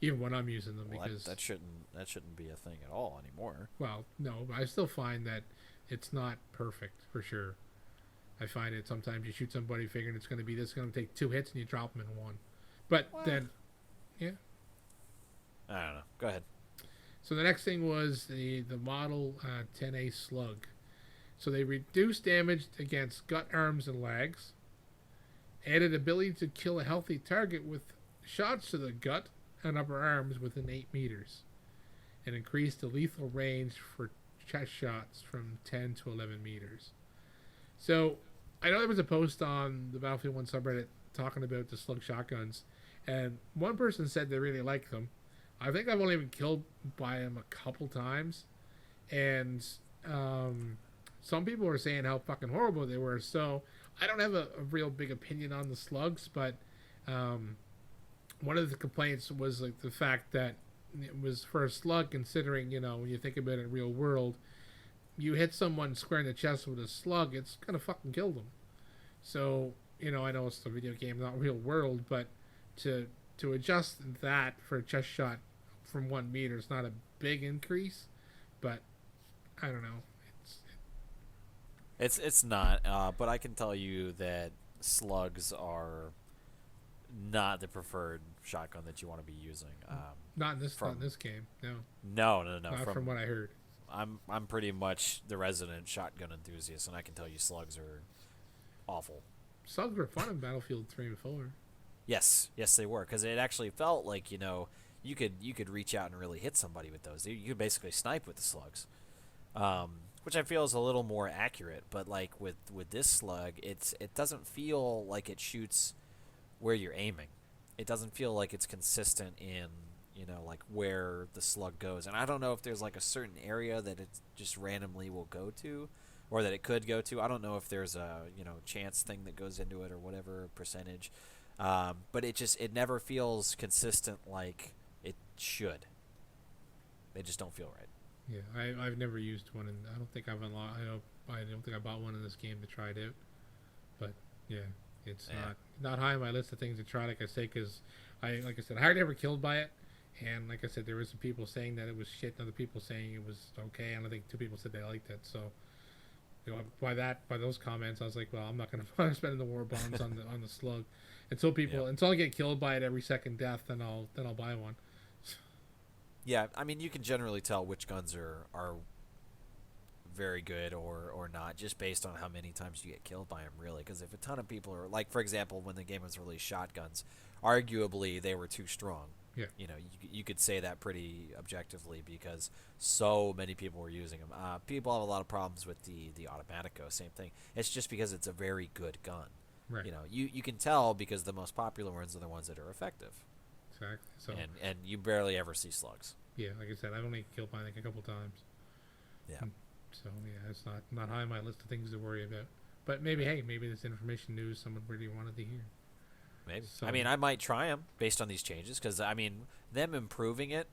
C: Even when I'm using them, because
A: that shouldn't be a thing at all anymore.
C: Well, no, but I still find that it's not perfect for sure. I find it sometimes you shoot somebody figuring it's going to be this, going to take 2 hits, and you drop them in 1. But then, yeah.
A: I don't know. Go ahead.
C: So the next thing was the Model 10A Slug. So they reduced damage against gut, arms, and legs. Added ability to kill a healthy target with shots to the gut and upper arms within 8 meters. And increased the lethal range for chest shots from 10 to 11 meters. So I know there was a post on the Battlefield 1 subreddit talking about the slug shotguns. And one person said they really like them. I think I've only been killed by them a couple times. And some people were saying how fucking horrible they were. So I don't have a real big opinion on the slugs, but one of the complaints was like the fact that it was for a slug, considering, when you think about it in real world, you hit someone square in the chest with a slug, it's gonna fucking kill them. So, I know it's a video game, not real world, but to adjust that for a chest shot from 1 meter is not a big increase, but I don't know.
A: It's not, but I can tell you that slugs are not the preferred shotgun that you want to be using.
C: Not in this game, no.
A: No.
C: Not from what I heard.
A: I'm pretty much the resident shotgun enthusiast, and I can tell you slugs are awful.
C: Slugs were fun in Battlefield 3 and 4.
A: Yes, they were, because it actually felt like you could reach out and really hit somebody with those. You could basically snipe with the slugs, which I feel is a little more accurate. But like with this slug, it doesn't feel like it shoots where you're aiming. It doesn't feel like it's consistent in like where the slug goes. And I don't know if there's like a certain area that it just randomly will go to, or that it could go to. I don't know if there's a chance thing that goes into it or whatever percentage, but it never feels consistent like it should. They just don't feel right.
C: Yeah, I've never used one, and I don't think I've unlocked. I don't think I bought one in this game to try it out. But yeah, it's not high on my list of things to try. Like I say, because I hardly ever killed by it, and like I said, there was some people saying that it was shit, and other people saying it was okay, and I think 2 people said they liked it. So by those comments, I was like, well, I'm not going to bother spending the war bonds on the slug until I get killed by it every second death, then I'll buy one.
A: Yeah, I mean, you can generally tell which guns are very good or not just based on how many times you get killed by them, really. Because if a ton of people are, like, for example, when the game was released, shotguns, arguably they were too strong.
C: Yeah.
A: You could say that pretty objectively because so many people were using them. People have a lot of problems with the Automatico, same thing. It's just because it's a very good gun.
C: Right.
A: You can tell because the most popular ones are the ones that are effective.
C: Exactly. So
A: and you barely ever see slugs.
C: Yeah, like I said, I've only killed mine a couple times.
A: Yeah.
C: So yeah, it's not high on my list of things to worry about. But maybe this information news someone really wanted to hear.
A: Maybe.
C: So,
A: I mean, I might try them based on these changes because I mean, them improving it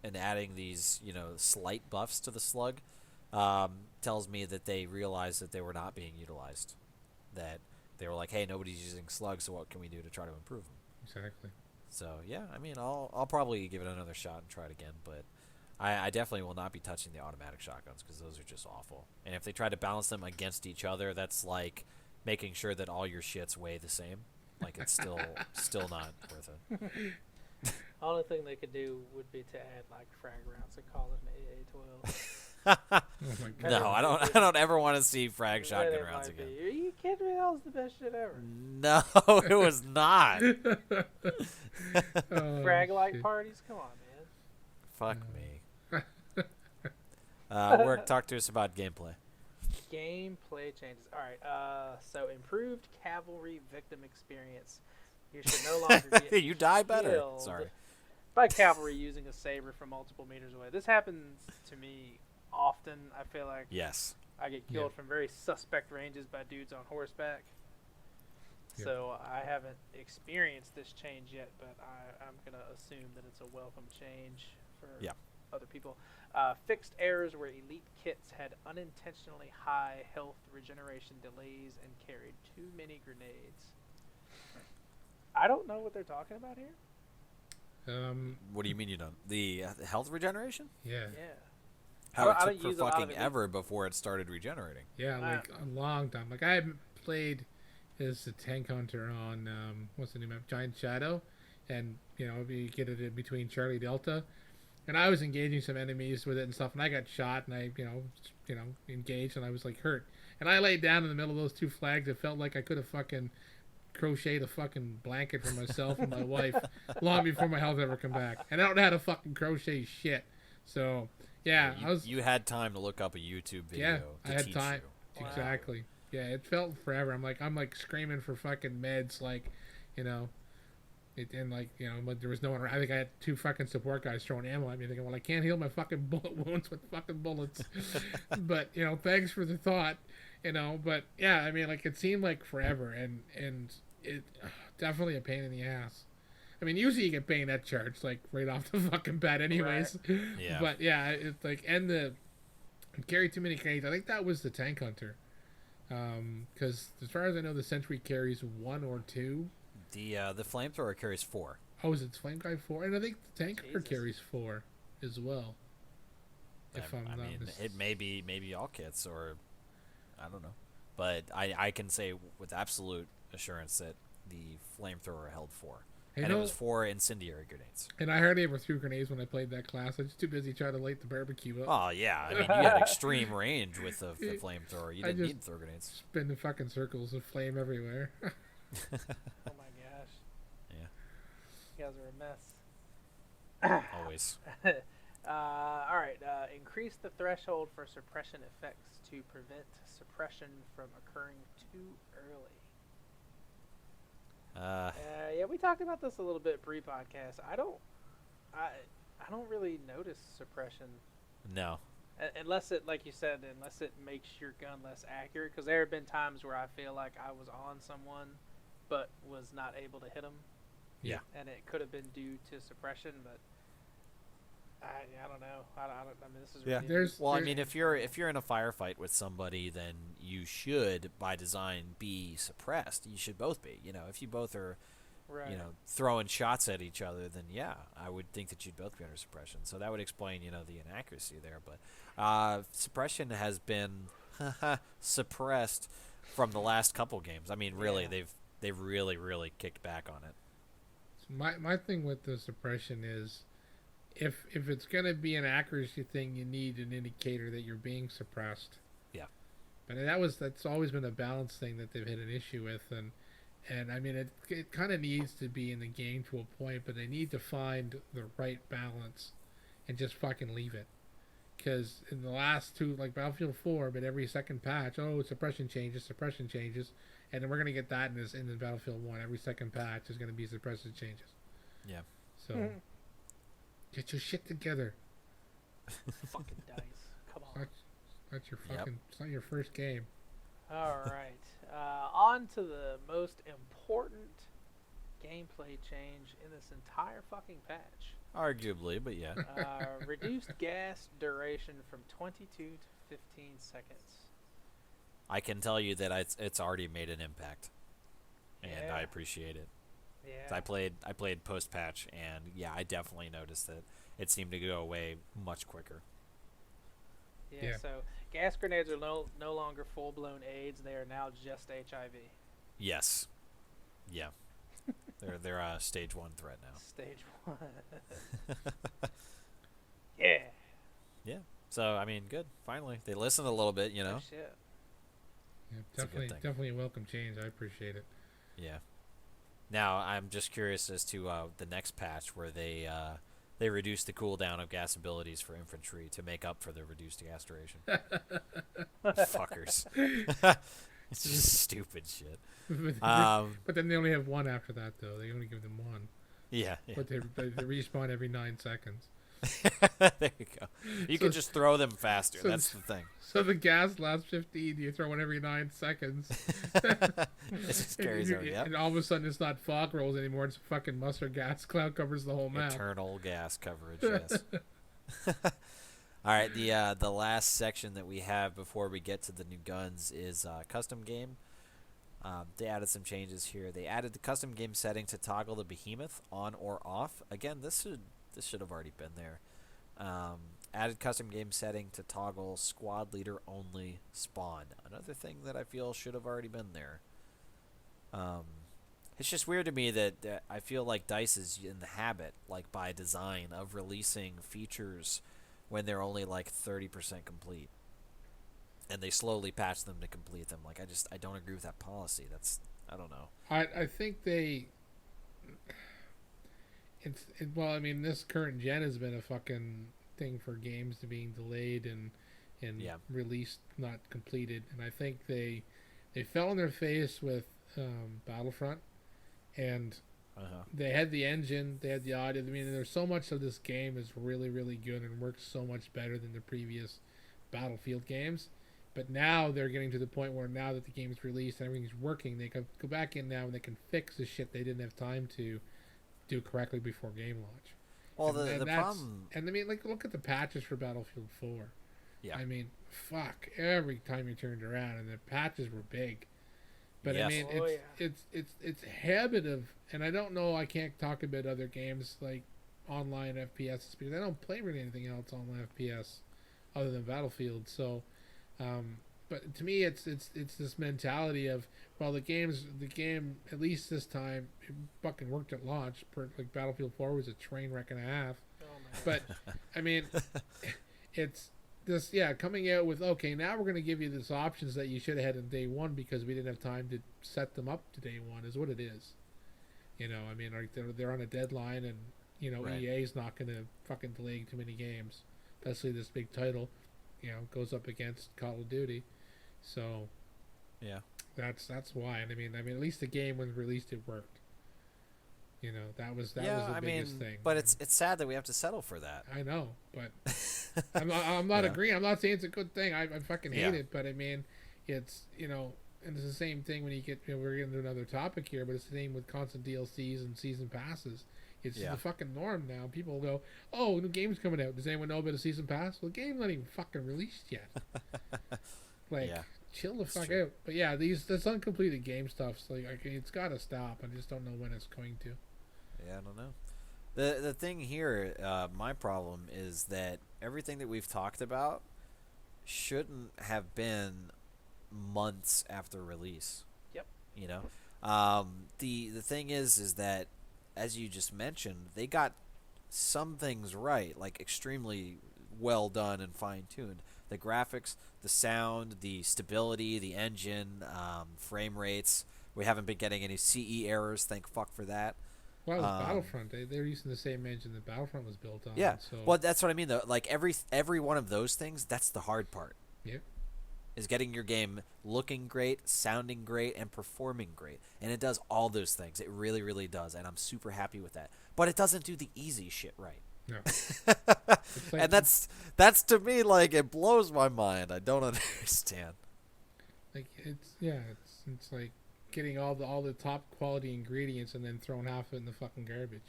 A: and adding these slight buffs to the slug tells me that they realized that they were not being utilized. That they were like, hey, nobody's using slugs, so what can we do to try to improve them?
C: Exactly.
A: So yeah, I mean, I'll probably give it another shot and try it again, but I definitely will not be touching the automatic shotguns because those are just awful. And if they try to balance them against each other, that's like making sure that all your shits weigh the same. Like it's still not worth it.
B: Only thing they could do would be to add like frag rounds and call it an AA-12.
C: Oh my God.
A: No, I don't ever want to see frag shotgun rounds again.
B: Are you kidding me? That was the best shit ever.
A: No, it was not.
B: Frag like parties? Come on, man.
A: Fuck me. Work, talk to us about gameplay.
B: Gameplay changes. All right. So improved cavalry victim experience. You should no longer get
A: You die better.
B: killed
A: Sorry.
B: by cavalry using a saber from multiple meters away. This happens to me often. I feel like
A: Yes.
B: I get killed from very suspect ranges by dudes on horseback.
C: Yeah.
B: So I haven't experienced this change yet, but I'm going to assume that it's a welcome change for other people. Fixed errors where elite kits had unintentionally high health regeneration delays and carried too many grenades. I don't know what they're talking about here.
A: What do you mean you don't? The health regeneration?
C: Yeah.
B: Yeah.
A: How
B: I
A: it
B: don't
A: took for
B: use a lot of
A: fucking
B: it.
A: ever before it started regenerating.
C: Yeah, like a long time. Like I haven't played as a tank hunter on what's the new map, Giant Shadow, and you get it in between Charlie Delta, and I was engaging some enemies with it and stuff, and I got shot, and I engaged, and I was like hurt, and I laid down in the middle of those two flags. It felt like I could have fucking crocheted a fucking blanket for myself and my wife long before my health ever come back, and I don't know how to fucking crochet shit. So yeah,
A: You had time to look up a YouTube video.
C: Yeah,
A: to
C: I had
A: teach
C: time.
A: You.
B: Wow.
C: Exactly. Yeah, it felt forever. I'm like screaming for fucking meds, but there was no one around. I think I had 2 fucking support guys throwing ammo at me, thinking, well, I can't heal my fucking bullet wounds with fucking bullets. But thanks for the thought. But yeah, I mean, like it seemed like forever, and it definitely a pain in the ass. I mean, usually you get pain at charge, like right off the fucking bat, anyways.
B: Right.
A: Yeah.
C: But yeah, it's like carry too many grenades. I think that was the tank hunter. Because as far as I know, the sentry carries 1 or 2.
A: The flamethrower carries 4.
C: Oh, is it flame guy 4? And I think the tank hunter
B: Jesus.
C: carries 4 as well. If I'm
A: I
C: not
A: mean,
C: mistaken.
A: it may be all kits, or I don't know, but I can say with absolute assurance that the flamethrower held 4, and it was 4 incendiary grenades.
C: And I hardly ever threw grenades when I played that class. I was too busy trying to light the barbecue up.
A: Oh yeah, I mean you had extreme range with the flamethrower. You didn't need to throw grenades.
C: Spin the fucking circles of flame everywhere.
B: Oh my gosh.
A: Yeah.
B: You guys are a mess.
A: Always.
B: All right. Increase the threshold for suppression effects to prevent suppression from occurring too early. Yeah, we talked about this a little bit pre-podcast. I don't really notice suppression.
A: No,
B: Unless it, like you said, unless it makes your gun less accurate. Because there have been times where I feel like I was on someone, but was not able to hit them,
A: Yeah.
B: and it could have been due to suppression. But I don't know. I mean, this is
A: Yeah.
B: really
A: Well, I mean, if you're in a firefight with somebody, then you should, by design, be suppressed. You should both be. If you both are,
B: right.
A: throwing shots at each other, then yeah, I would think that you'd both be under suppression. So that would explain, the inaccuracy there. But suppression has been suppressed from the last couple games. I mean, really,
B: Yeah.
A: they've really, really kicked back on it.
C: My thing with the suppression is, if it's gonna be an accuracy thing, you need an indicator that you're being suppressed.
A: Yeah.
C: But that's always been a balance thing that they've had an issue with, and I mean it kind of needs to be in the game to a point, but they need to find the right balance, and just fucking leave it. Because in the last two, like Battlefield 4, but every second patch, suppression changes, and then we're gonna get that in the Battlefield 1. Every second patch is gonna be suppression changes.
A: Yeah.
C: So get your shit together.
B: Fucking dice. Come on.
C: That's your fucking. It's not your first game.
B: All right. On to the most important gameplay change in this entire fucking patch.
A: Arguably, but yeah.
B: Reduced gas duration from 22 to 15 seconds.
A: I can tell you that it's already made an impact, and
B: Yeah.
A: I appreciate it.
B: Yeah.
A: I played post patch, and yeah, I definitely noticed that it seemed to go away much quicker.
B: Yeah. So gas grenades are no longer full blown AIDS. They are now just HIV.
A: Yes. Yeah. They're stage 1 threat now.
B: Stage 1. Yeah.
A: Yeah. So I mean, good. Finally, they listened a little bit.
B: Oh, shit.
C: Yeah,
A: It's a good thing.
C: definitely a welcome change. I appreciate it.
A: Yeah. Now I'm just curious as to the next patch where they reduce the cooldown of gas abilities for infantry to make up for the reduced gas duration. Fuckers. It's just stupid shit.
C: But then they only have one after that, though. They only give them one.
A: Yeah.
C: But they respawn every 9 seconds.
A: There you go. You
C: So-
A: can just throw them faster.
C: so
A: That's the thing.
C: So the gas lasts 15. You throw one every 9 seconds.
A: It just carries over. Yep.
C: And all of a sudden, it's not fog rolls anymore. It's fucking mustard gas cloud covers the whole map.
A: Eternal gas coverage. Yes. All right. The last section that we have before we get to the new guns is custom game. They added some changes here. They added the custom game setting to toggle the behemoth on or off. Again, this should have already been there. Added custom game setting to toggle squad leader only spawn. Another thing that I feel should have already been there. It's just weird to me that I feel like DICE is in the habit, like by design, of releasing features when they're only like 30% complete. And they slowly patch them to complete them. Like I don't agree with that policy. I don't know.
C: I think they. Well, I mean, this current gen has been a fucking thing for games being delayed and
A: Yeah.
C: released not completed, and I think they fell on their face with Battlefront, and they had the engine, they had the audio. I mean, there's so much of this game is really, really good and works so much better than the previous Battlefield games. But now they're getting to the point where now that the game is released and everything's working, they can go back in now and they can fix the shit they didn't have time to do correctly before game launch.
A: Well,
C: And
A: the
C: that's-
A: problem.
C: And I mean, like, look at the patches for Battlefield 4.
A: Yeah.
C: I mean, fuck, every time you turned around, and the patches were big. But
A: Yes.
C: I mean,
B: Oh,
C: it's habit of, and I don't know, I can't talk about other games like online FPS because I don't play really anything else online FPS other than Battlefield. So, but to me, it's this mentality of, well, the game at least this time it fucking worked at launch. Like Battlefield 4 was a train wreck and a half.
B: Oh, man.
C: But I mean, it's this, coming out with, okay, now we're going to give you these options that you should have had in day one because we didn't have time to set them up to day one is what it is. I mean, like they're on a deadline, and
A: Right.
C: EA's not going to fucking delay too many games, especially this big title. Goes up against Call of Duty, so
A: Yeah.
C: that's why. And I mean, at least the game when released, it worked. That was the
A: I
C: biggest
A: mean,
C: thing.
A: but it's sad that we have to settle for that.
C: I know, but I'm not
A: Yeah.
C: agreeing. I'm not saying it's a good thing. I fucking hate
A: Yeah.
C: it, but I mean, it's and it's the same thing when you get. We're getting to another topic here, but it's the same with constant DLCs and season passes. It's
A: Yeah.
C: the fucking norm now. People go, "Oh, new game's coming out. Does anyone know about a season pass?" Well, the game's not even fucking released yet. Like,
A: Yeah.
C: chill the fuck
A: true.
C: out. But yeah, this uncompleted game stuff. So like, it's got to stop. I just don't know when it's going to.
A: Yeah, I don't know. The thing here, my problem is that everything that we've talked about shouldn't have been months after release.
B: Yep.
A: You know, the thing is that, as you just mentioned, they got some things right, like extremely well done and fine tuned. The graphics, the sound, the stability, the engine, frame rates. We haven't been getting any CE errors. Thank fuck for that.
C: Well, it was Battlefront. They're using the same engine that Battlefront was built on.
A: Yeah.
C: So
A: Well, that's what I mean, though. Like every one of those things, that's the hard part.
C: Yep.
A: Is getting your game looking great, sounding great, and performing great. And it does all those things. It really, really does. And I'm super happy with that. But it doesn't do the easy shit right.
C: No.
A: And that's to me, like, it blows my mind. I don't understand.
C: Like it's like getting all the top quality ingredients and then throwing half of it in the fucking garbage.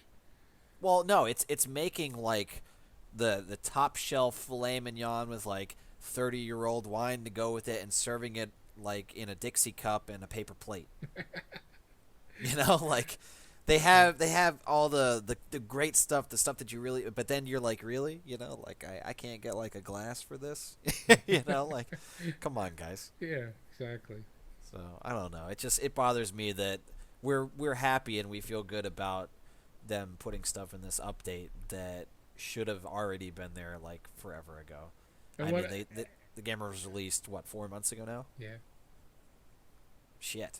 A: Well, no, it's making like the top shelf filet mignon with like 30-year-old wine to go with it and serving it like in a Dixie cup and a paper plate. Like they have all the great stuff, the stuff that you really, but then you're like, really? Like I can't get like a glass for this? Like, come on, guys.
C: Yeah, exactly.
A: So I don't know. It bothers me that we're happy and we feel good about them putting stuff in this update that should have already been there like forever ago.
C: And
A: I
C: what-
A: mean, the game was released 4 months ago now.
C: Yeah.
A: Shit.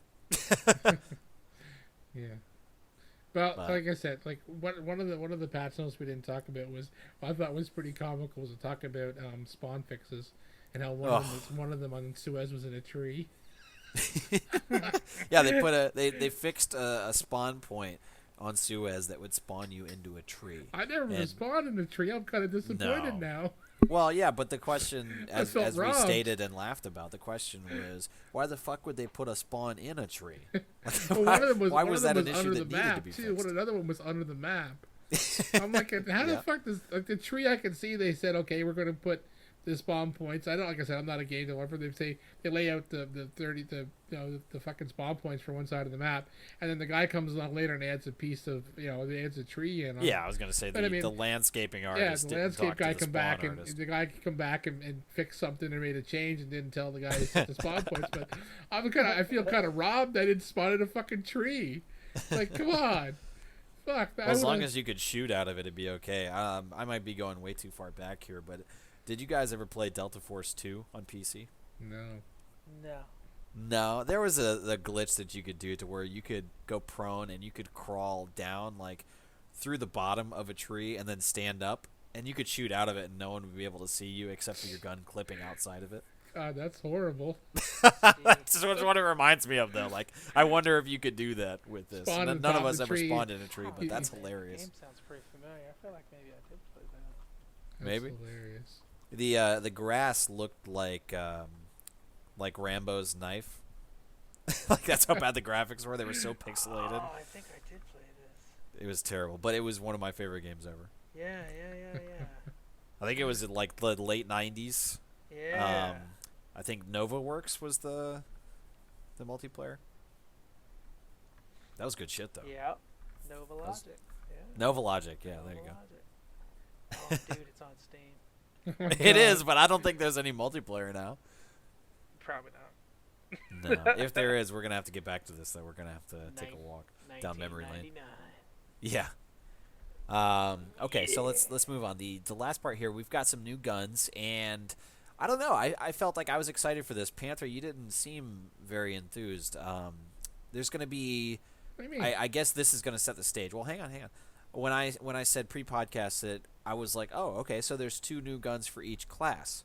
C: Yeah. Well,
A: But-
C: like I said, like one of the patch notes we didn't talk about was I thought was pretty comical was to talk about spawn fixes and how one of them on Suez was in a tree.
A: Yeah, they fixed a spawn point on Suez that would spawn you into a tree.
C: I never
A: And-
C: spawned in a tree. I'm kind of disappointed
A: No.
C: now.
A: Well, yeah, but the question,
C: I felt
A: as we
C: robbed.
A: stated and laughed about, the question was, why the fuck would they put a spawn in a tree? Like,
C: Well, one of them was,
A: why
C: one
A: was
C: of them
A: that an
C: was
A: issue
C: under
A: that
C: the
A: needed
C: map
A: to be
C: too.
A: fixed?
C: Another one was under the map. I'm like, how the
A: Yeah.
C: fuck does like the tree? I can see they said, okay, we're going to put the spawn points. I don't, like I said, I'm not a game developer. They lay out the fucking spawn points for one side of the map, and then the guy comes along later and adds a piece of they adds a tree in.
A: Yeah, I was gonna say
C: But I mean,
A: the landscaping
C: Yeah,
A: artist.
C: the
A: didn't
C: landscape
A: talk to
C: guy
A: the
C: come back
A: spawn
C: and
A: artist.
C: the guy could come back and fix something and made a change and didn't tell the guy to set the spawn points. But I feel kind of robbed. I didn't spawn in a fucking tree. Like, come on, fuck.
A: Well, as long as you could shoot out of it, it'd be okay. I might be going way too far back here, but did you guys ever play Delta Force 2 on PC?
C: No.
B: No.
A: No, there was a glitch that you could do to where you could go prone and you could crawl down like through the bottom of a tree and then stand up, and you could shoot out of it and no one would be able to see you except for your gun clipping outside of it.
C: God, that's horrible.
A: That's what it reminds me of, though. Like, I wonder if you could do that with this.
C: Spawn on
A: None
C: top
A: of us
C: of the
A: ever
C: tree.
A: spawned in a tree,
B: Oh,
A: but that's
B: the
A: hilarious.
B: game sounds pretty familiar. I feel like maybe I did play that.
C: That's
A: Maybe.
C: hilarious.
A: The grass looked like Rambo's knife. Like, that's how bad the graphics were. They were so pixelated.
B: Oh, I think I did play this.
A: It was terrible, but it was one of my favorite games ever.
B: Yeah.
A: I think it was in like the late 90s.
B: Yeah.
A: I think NovaWorks was the multiplayer. That was good shit, though.
B: Yeah. Nova Logic. Yeah.
A: Nova Logic, yeah, there you go.
B: Nova Logic. Oh, dude, it's on Steam.
C: Oh my
A: It
C: God.
A: is, but I don't think there's any multiplayer now.
B: Probably not.
A: No. If there is, we're going to have to get back to this, though. We're going to have to take a walk down memory lane.
B: 1999.
A: Yeah. Okay, so let's move on. The last part here, we've got some new guns, and I don't know. I felt like I was excited for this. Panther, you didn't seem very enthused. There's going to be...
C: What do you mean?
A: I guess this is going to set the stage. Well, hang on. When I said pre-podcast that I was like, oh, okay, so there's 2 new guns for each class.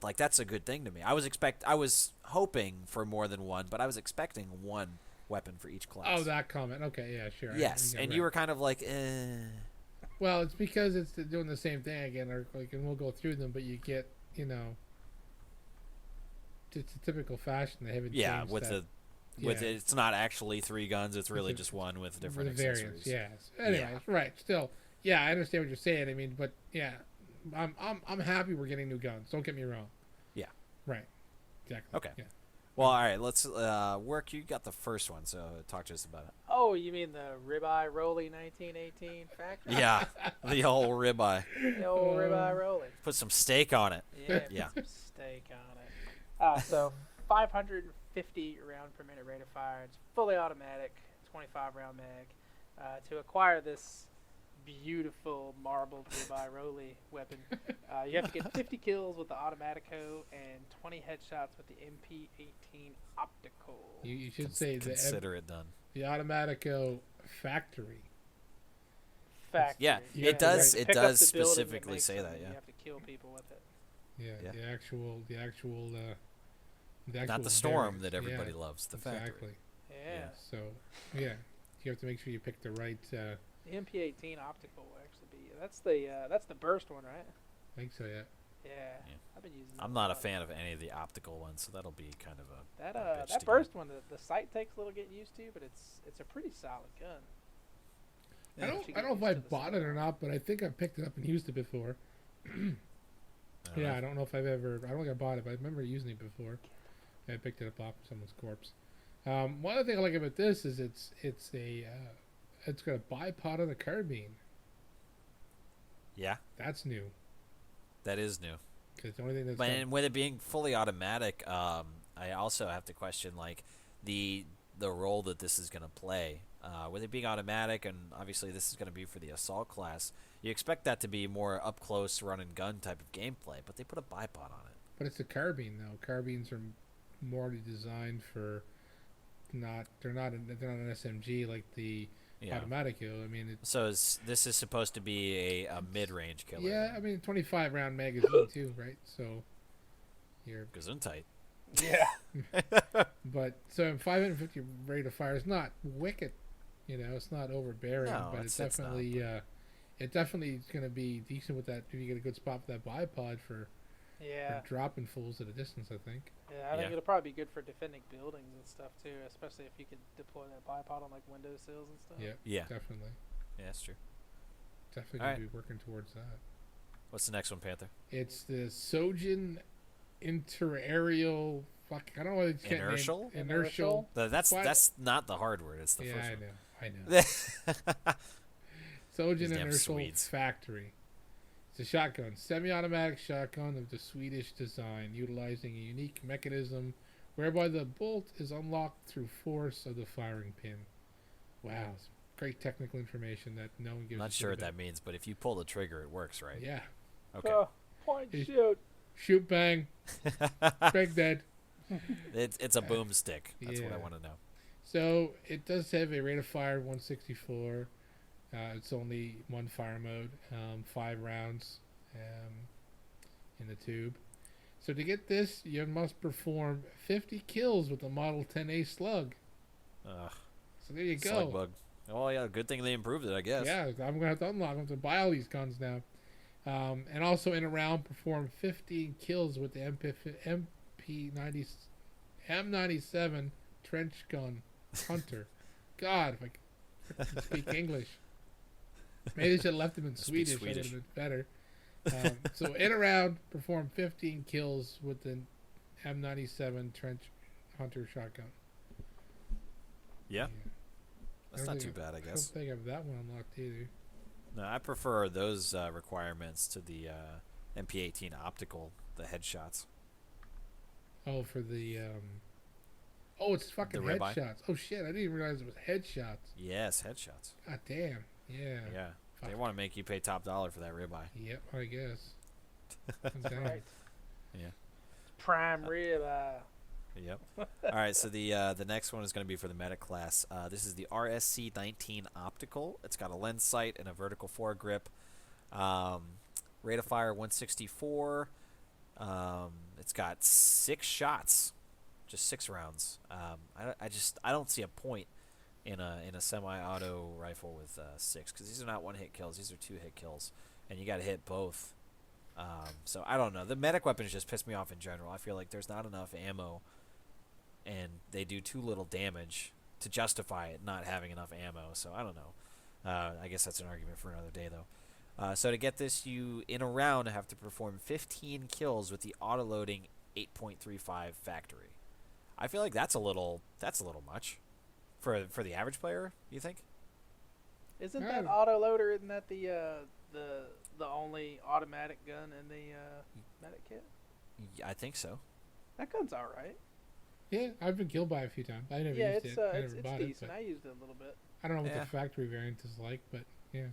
A: Like, that's a good thing to me. I was hoping for more than one, but I was expecting one weapon for each class.
C: Oh, that comment. Okay, yeah, sure.
A: Yes, and you were kind of like, eh.
C: Well, it's because it's doing the same thing again, or like, and we'll go through them, but you get, it's a typical fashion. They haven't changed
A: with
C: that.
A: with it's not actually 3 guns. It's really just one with different accessories.
C: Variants. Yes. Anyways, right. Still, yeah, I understand what you're saying. I mean, but yeah, I'm happy we're getting new guns. Don't get me wrong.
A: Yeah.
C: Right. Exactly.
A: Okay.
C: Yeah.
A: Well, all right. Let's work. You got the first one, so talk to us about it.
B: Oh, you mean the Ribeye Rolly 1918 factory?
A: Yeah, the old ribeye.
B: The old Ribeye Rolly.
A: Put some steak on it.
B: Yeah.
A: Yeah.
B: Put some steak on it. So 550 round per minute rate of fire. It's fully automatic, 25 round mag. To acquire this beautiful marbled Ribeye Rolly weapon, you have to get 50 kills with the Automatico and 20 headshots with the MP18 Optical.
C: You should say
A: consider it done.
C: The Automatico factory.
A: Yeah,
C: Yeah,
A: it does.
C: right.
A: It does specifically say that. Yeah.
B: You have to kill people with it.
C: Yeah. The actual.
A: Not the storm
C: variant.
A: that everybody loves. The factory.
B: Yeah.
C: So, yeah, you have to make sure you pick the right.
B: The MP18 Optical will actually be that's the burst one, right?
C: I think so. Yeah.
B: Yeah. I've been using.
A: I'm not a fan of any of the optical ones, so that'll be kind of a bitch
B: that
A: to
B: burst one. The sight takes a little getting used to, but it's a pretty solid gun.
C: I don't know if I bought it or not, but I think I picked it up and used it before. I don't know if I've ever. I don't think I bought it, but I remember using it before. I picked it up off someone's corpse. One other thing I like about this is it's got a bipod on the carbine.
A: Yeah,
C: that's new.
A: That is new.
C: Because the only thing that's
A: and with it being fully automatic, I also have to question like the role that this is going to play. With it being automatic, and obviously this is going to be for the assault class, you expect that to be more up close, run and gun type of gameplay. But they put a bipod on it.
C: But it's a carbine though. Carbines are more designed for they're not an SMG like the Automatico. I mean,
A: this is supposed to be a mid-range killer.
C: Yeah, I mean 25 round magazine too, right? So you're
A: Gesundheit.
B: Yeah.
C: But so 550 rate of fire is not wicked, it's not overbearing, but it's definitely it definitely is going to be decent with that if you get a good spot for that bipod for dropping fools at a distance, I think.
B: Yeah, I think it'll probably be good for defending buildings and stuff too, especially if you could deploy that bipod on like windowsills and stuff.
C: Yeah, definitely.
A: Yeah, that's true.
C: Definitely going to be working towards that.
A: What's the next one, Panther?
C: It's the Sojin Interaerial. Fuck, I don't know what it's
A: Inertial.
C: Inertial.
A: That's not the hard word. It's the first one.
C: I know. Sojin Inertial Factory. It's a shotgun, semi-automatic shotgun of the Swedish design, utilizing a unique mechanism whereby the bolt is unlocked through force of the firing pin. Wow, great technical information that no one gives.
A: Not sure what that means, but if you pull the trigger, it works, right?
C: Yeah.
A: Okay.
B: Point, shoot.
C: Shoot, bang. Bang, dead.
A: It's a boomstick. That's what I want to know.
C: So it does have a rate of fire of 164. It's only one fire mode, 5 rounds in the tube. So to get this, you must perform 50 kills with the Model 10A slug. So there you go.
A: Slug bug. Oh yeah, good thing they improved it, I guess.
C: Yeah, I'm gonna have to unlock them to buy all these guns now. And also in a round, perform 15 kills with the M97 trench gun hunter. God, if I could speak English. Maybe they should have left them in Swedish. That would have been better. So in a round, perform 15 kills with the M97 trench hunter shotgun.
A: Yeah. That's not too bad, I guess.
C: I don't think I have that one unlocked either.
A: No, I prefer those requirements to the MP18 optical, the headshots.
C: Oh, for the it's fucking headshots. Oh shit, I didn't even realize it was headshots.
A: Yes, headshots.
C: God damn. Yeah.
A: Yeah. Fuck. They want to make you pay top dollar for that ribeye.
C: Yep, I guess.
B: Right.
A: Yeah.
B: Prime ribeye.
A: Yep. All right, so the next one is going to be for the medic class. This is the RSC-19 optical. It's got a lens sight and a vertical foregrip. Rate of fire 164. It's got 6 shots just 6 rounds. I don't see a point in a semi-auto rifle with 6, because these are not one-hit kills. These are 2-hit kills, and you got to hit both. So I don't know. The medic weapons just piss me off in general. I feel like there's not enough ammo, and they do too little damage to justify it not having enough ammo. So I don't know. I guess that's an argument for another day, though. So to get this, you in a round have to perform 15 kills with the auto-loading 8.35 factory. I feel like that's a little much for the average player. You think?
B: Isn't that auto loader? Isn't that the only automatic gun in the medic kit?
A: Yeah, I think so.
B: That gun's all right.
C: Yeah, I've been killed by it a few times. I never used it. I never bought
B: it's decent.
C: it.
B: I used it a little bit.
C: I don't know what the factory variant is like, but yeah.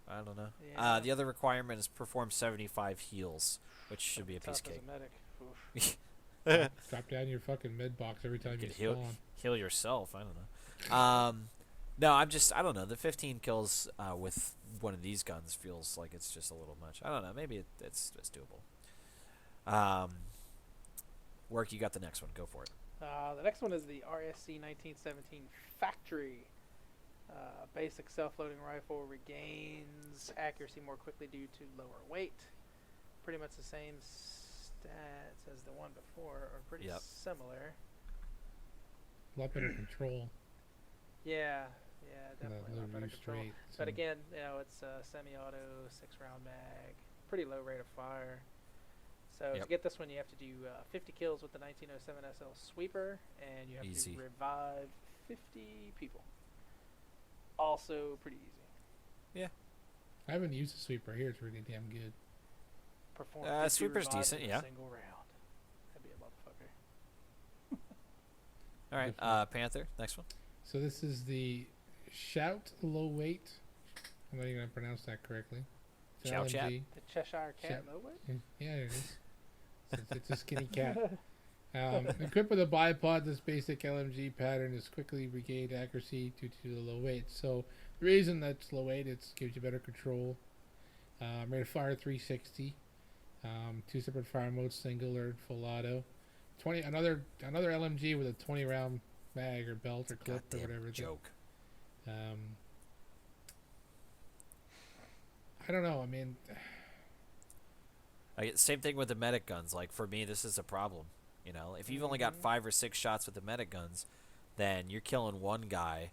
A: I don't know.
B: Yeah.
A: The other requirement is perform 75 heals, which should be a piece of cake.
B: As a medic.
C: Drop down your fucking med box every time you spawn.
A: Heal yourself. I don't know. No, I don't know. The 15 kills with one of these guns feels like it's just a little much. I don't know. Maybe it's doable. Work, you got the next one. Go for it.
B: The next one is the RSC 1917 Factory. Basic self-loading rifle, regains accuracy more quickly due to lower weight. Pretty much the same stats as the one before, or pretty similar.
C: A lot better control.
B: Yeah, definitely a lot better control.
C: Straight,
B: but again, it's a semi-auto, 6-round mag, pretty low rate of fire. So to get this one, you have to do 50 kills with the 1907 SL Sweeper, and you have to revive 50 people. Also pretty easy.
A: Yeah.
C: I haven't used the sweeper here. It's really damn good.
B: Perform
A: Sweeper's decent,
B: in a single round. That'd be a motherfucker.
A: All right, Panther, next one.
C: So this is the Shout Low Weight. I'm not even going to pronounce that correctly.
A: Chow Chat.
B: The Cheshire Cat Low Weight?
C: Yeah, it is. It's a skinny cat. Equipped with a bipod, this basic LMG pattern is quickly regained accuracy due to the low weight. So the reason that's low weight, it gives you better control. Rate of fire 360. 2 separate fire modes, single or full auto. Another LMG with a 20-round mag or belt or clip or whatever.
A: Joke.
C: I don't know. I mean,
A: same thing with the medic guns. Like for me, this is a problem. You know, if you've only got 5 or 6 shots with the medic guns, then you're killing one guy,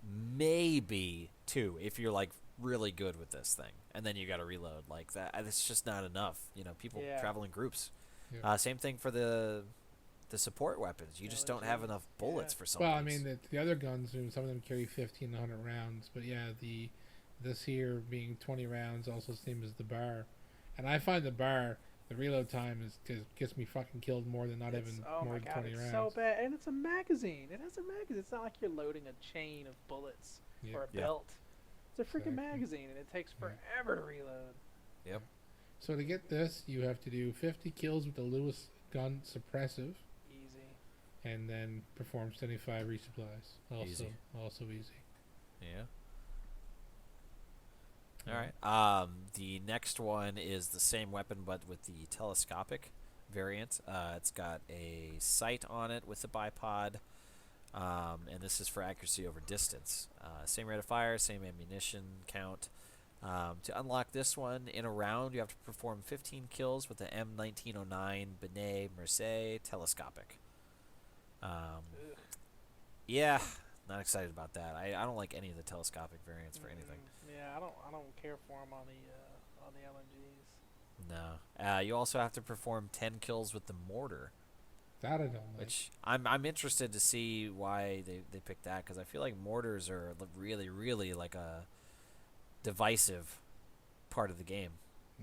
A: maybe 2 if you're like really good with this thing, and then you got to reload like that. It's just not enough. You know, people travel in groups. Yeah. Same thing for the support weapons. You just don't have enough bullets for some.
C: Well, I mean, the other guns, some of them carry 15 to 100 rounds, but yeah, this here being 20 rounds also same as the bar, and I find the bar. The reload time gets me fucking killed more than more than 20 rounds.
B: It's so bad, and it's a magazine. It has a magazine. It's not like you're loading a chain of bullets or a belt. It's a freaking magazine, and it takes forever to reload.
A: Yep.
C: So to get this, you have to do 50 kills with the Lewis gun suppressive.
B: Easy.
C: And then perform 75 resupplies. Also easy.
A: Yeah. All right. The next one is the same weapon, but with the telescopic variant. It's got a sight on it with the bipod, and this is for accuracy over distance. Same rate of fire, same ammunition count. To unlock this one in a round, you have to perform 15 kills with the M1909 Benet Mercier telescopic. Yeah. Not excited about that. I don't like any of the telescopic variants for anything.
B: Yeah, I don't care for them on the LMGs.
A: No. You also have to perform 10 kills with the mortar.
C: That I don't like.
A: Which I'm interested to see why they picked that, because I feel like mortars are really, really like a divisive part of the game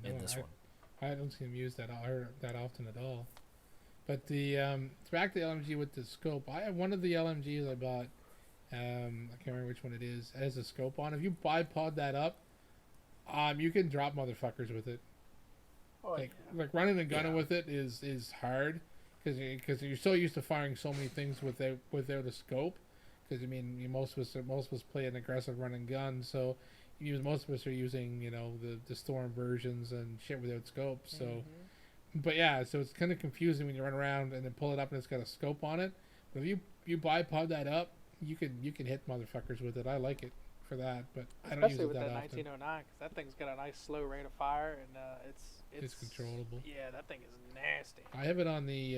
A: in this one.
C: I don't see them used that often at all. But the back to the LMG with the scope. I have one of the LMGs I bought. I can't remember which one it is. It has a scope on. If you bipod that up, you can drop motherfuckers with it. Like running and gunning with it is hard because you're so used to firing so many things without a scope. Because I mean, most of us play an aggressive run and gun, so most of us are using the storm versions and shit without scopes. So But yeah, so it's kind of confusing when you run around and then pull it up and it's got a scope on it. But if you bipod that up, you can hit motherfuckers with it. I like it for that, but I don't use
B: Especially
C: it
B: with
C: that
B: that
C: often.
B: 1909, because that thing's got a nice slow rate of fire, and
C: It's controllable.
B: Yeah, that thing is nasty.
C: I have it on the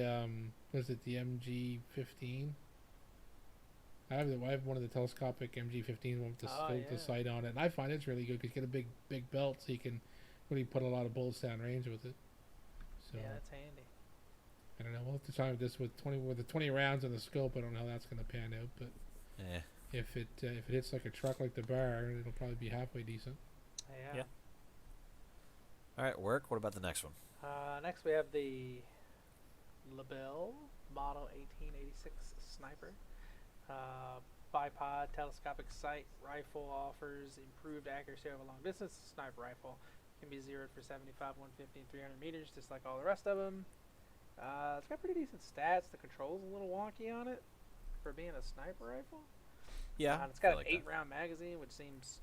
C: was it the MG15? I have one of the telescopic MG15s one with the
B: Oh,
C: scope, the
B: yeah.
C: sight on it, and I find it's really good because you get a big belt, so you can really put a lot of bullets down range with it. So
B: Yeah, that's handy.
C: I don't know. We'll have to try this with the 20 rounds on the scope. I don't know how that's going to pan out, but
A: Yeah.
C: if it hits like a truck like the bar, it'll probably be halfway decent.
B: Yeah.
A: All right, work. What about the next one?
B: Next we have the LaBelle Model 1886 Sniper. Bipod telescopic sight rifle offers improved accuracy over long distance. Sniper rifle can be zeroed for 75, 150, and 300 meters, just like all the rest of them. It's got pretty decent stats. The controls a little wonky on it for being a sniper rifle.
A: Yeah.
B: It's got
A: I
B: an
A: like that.
B: 8-round magazine, which seems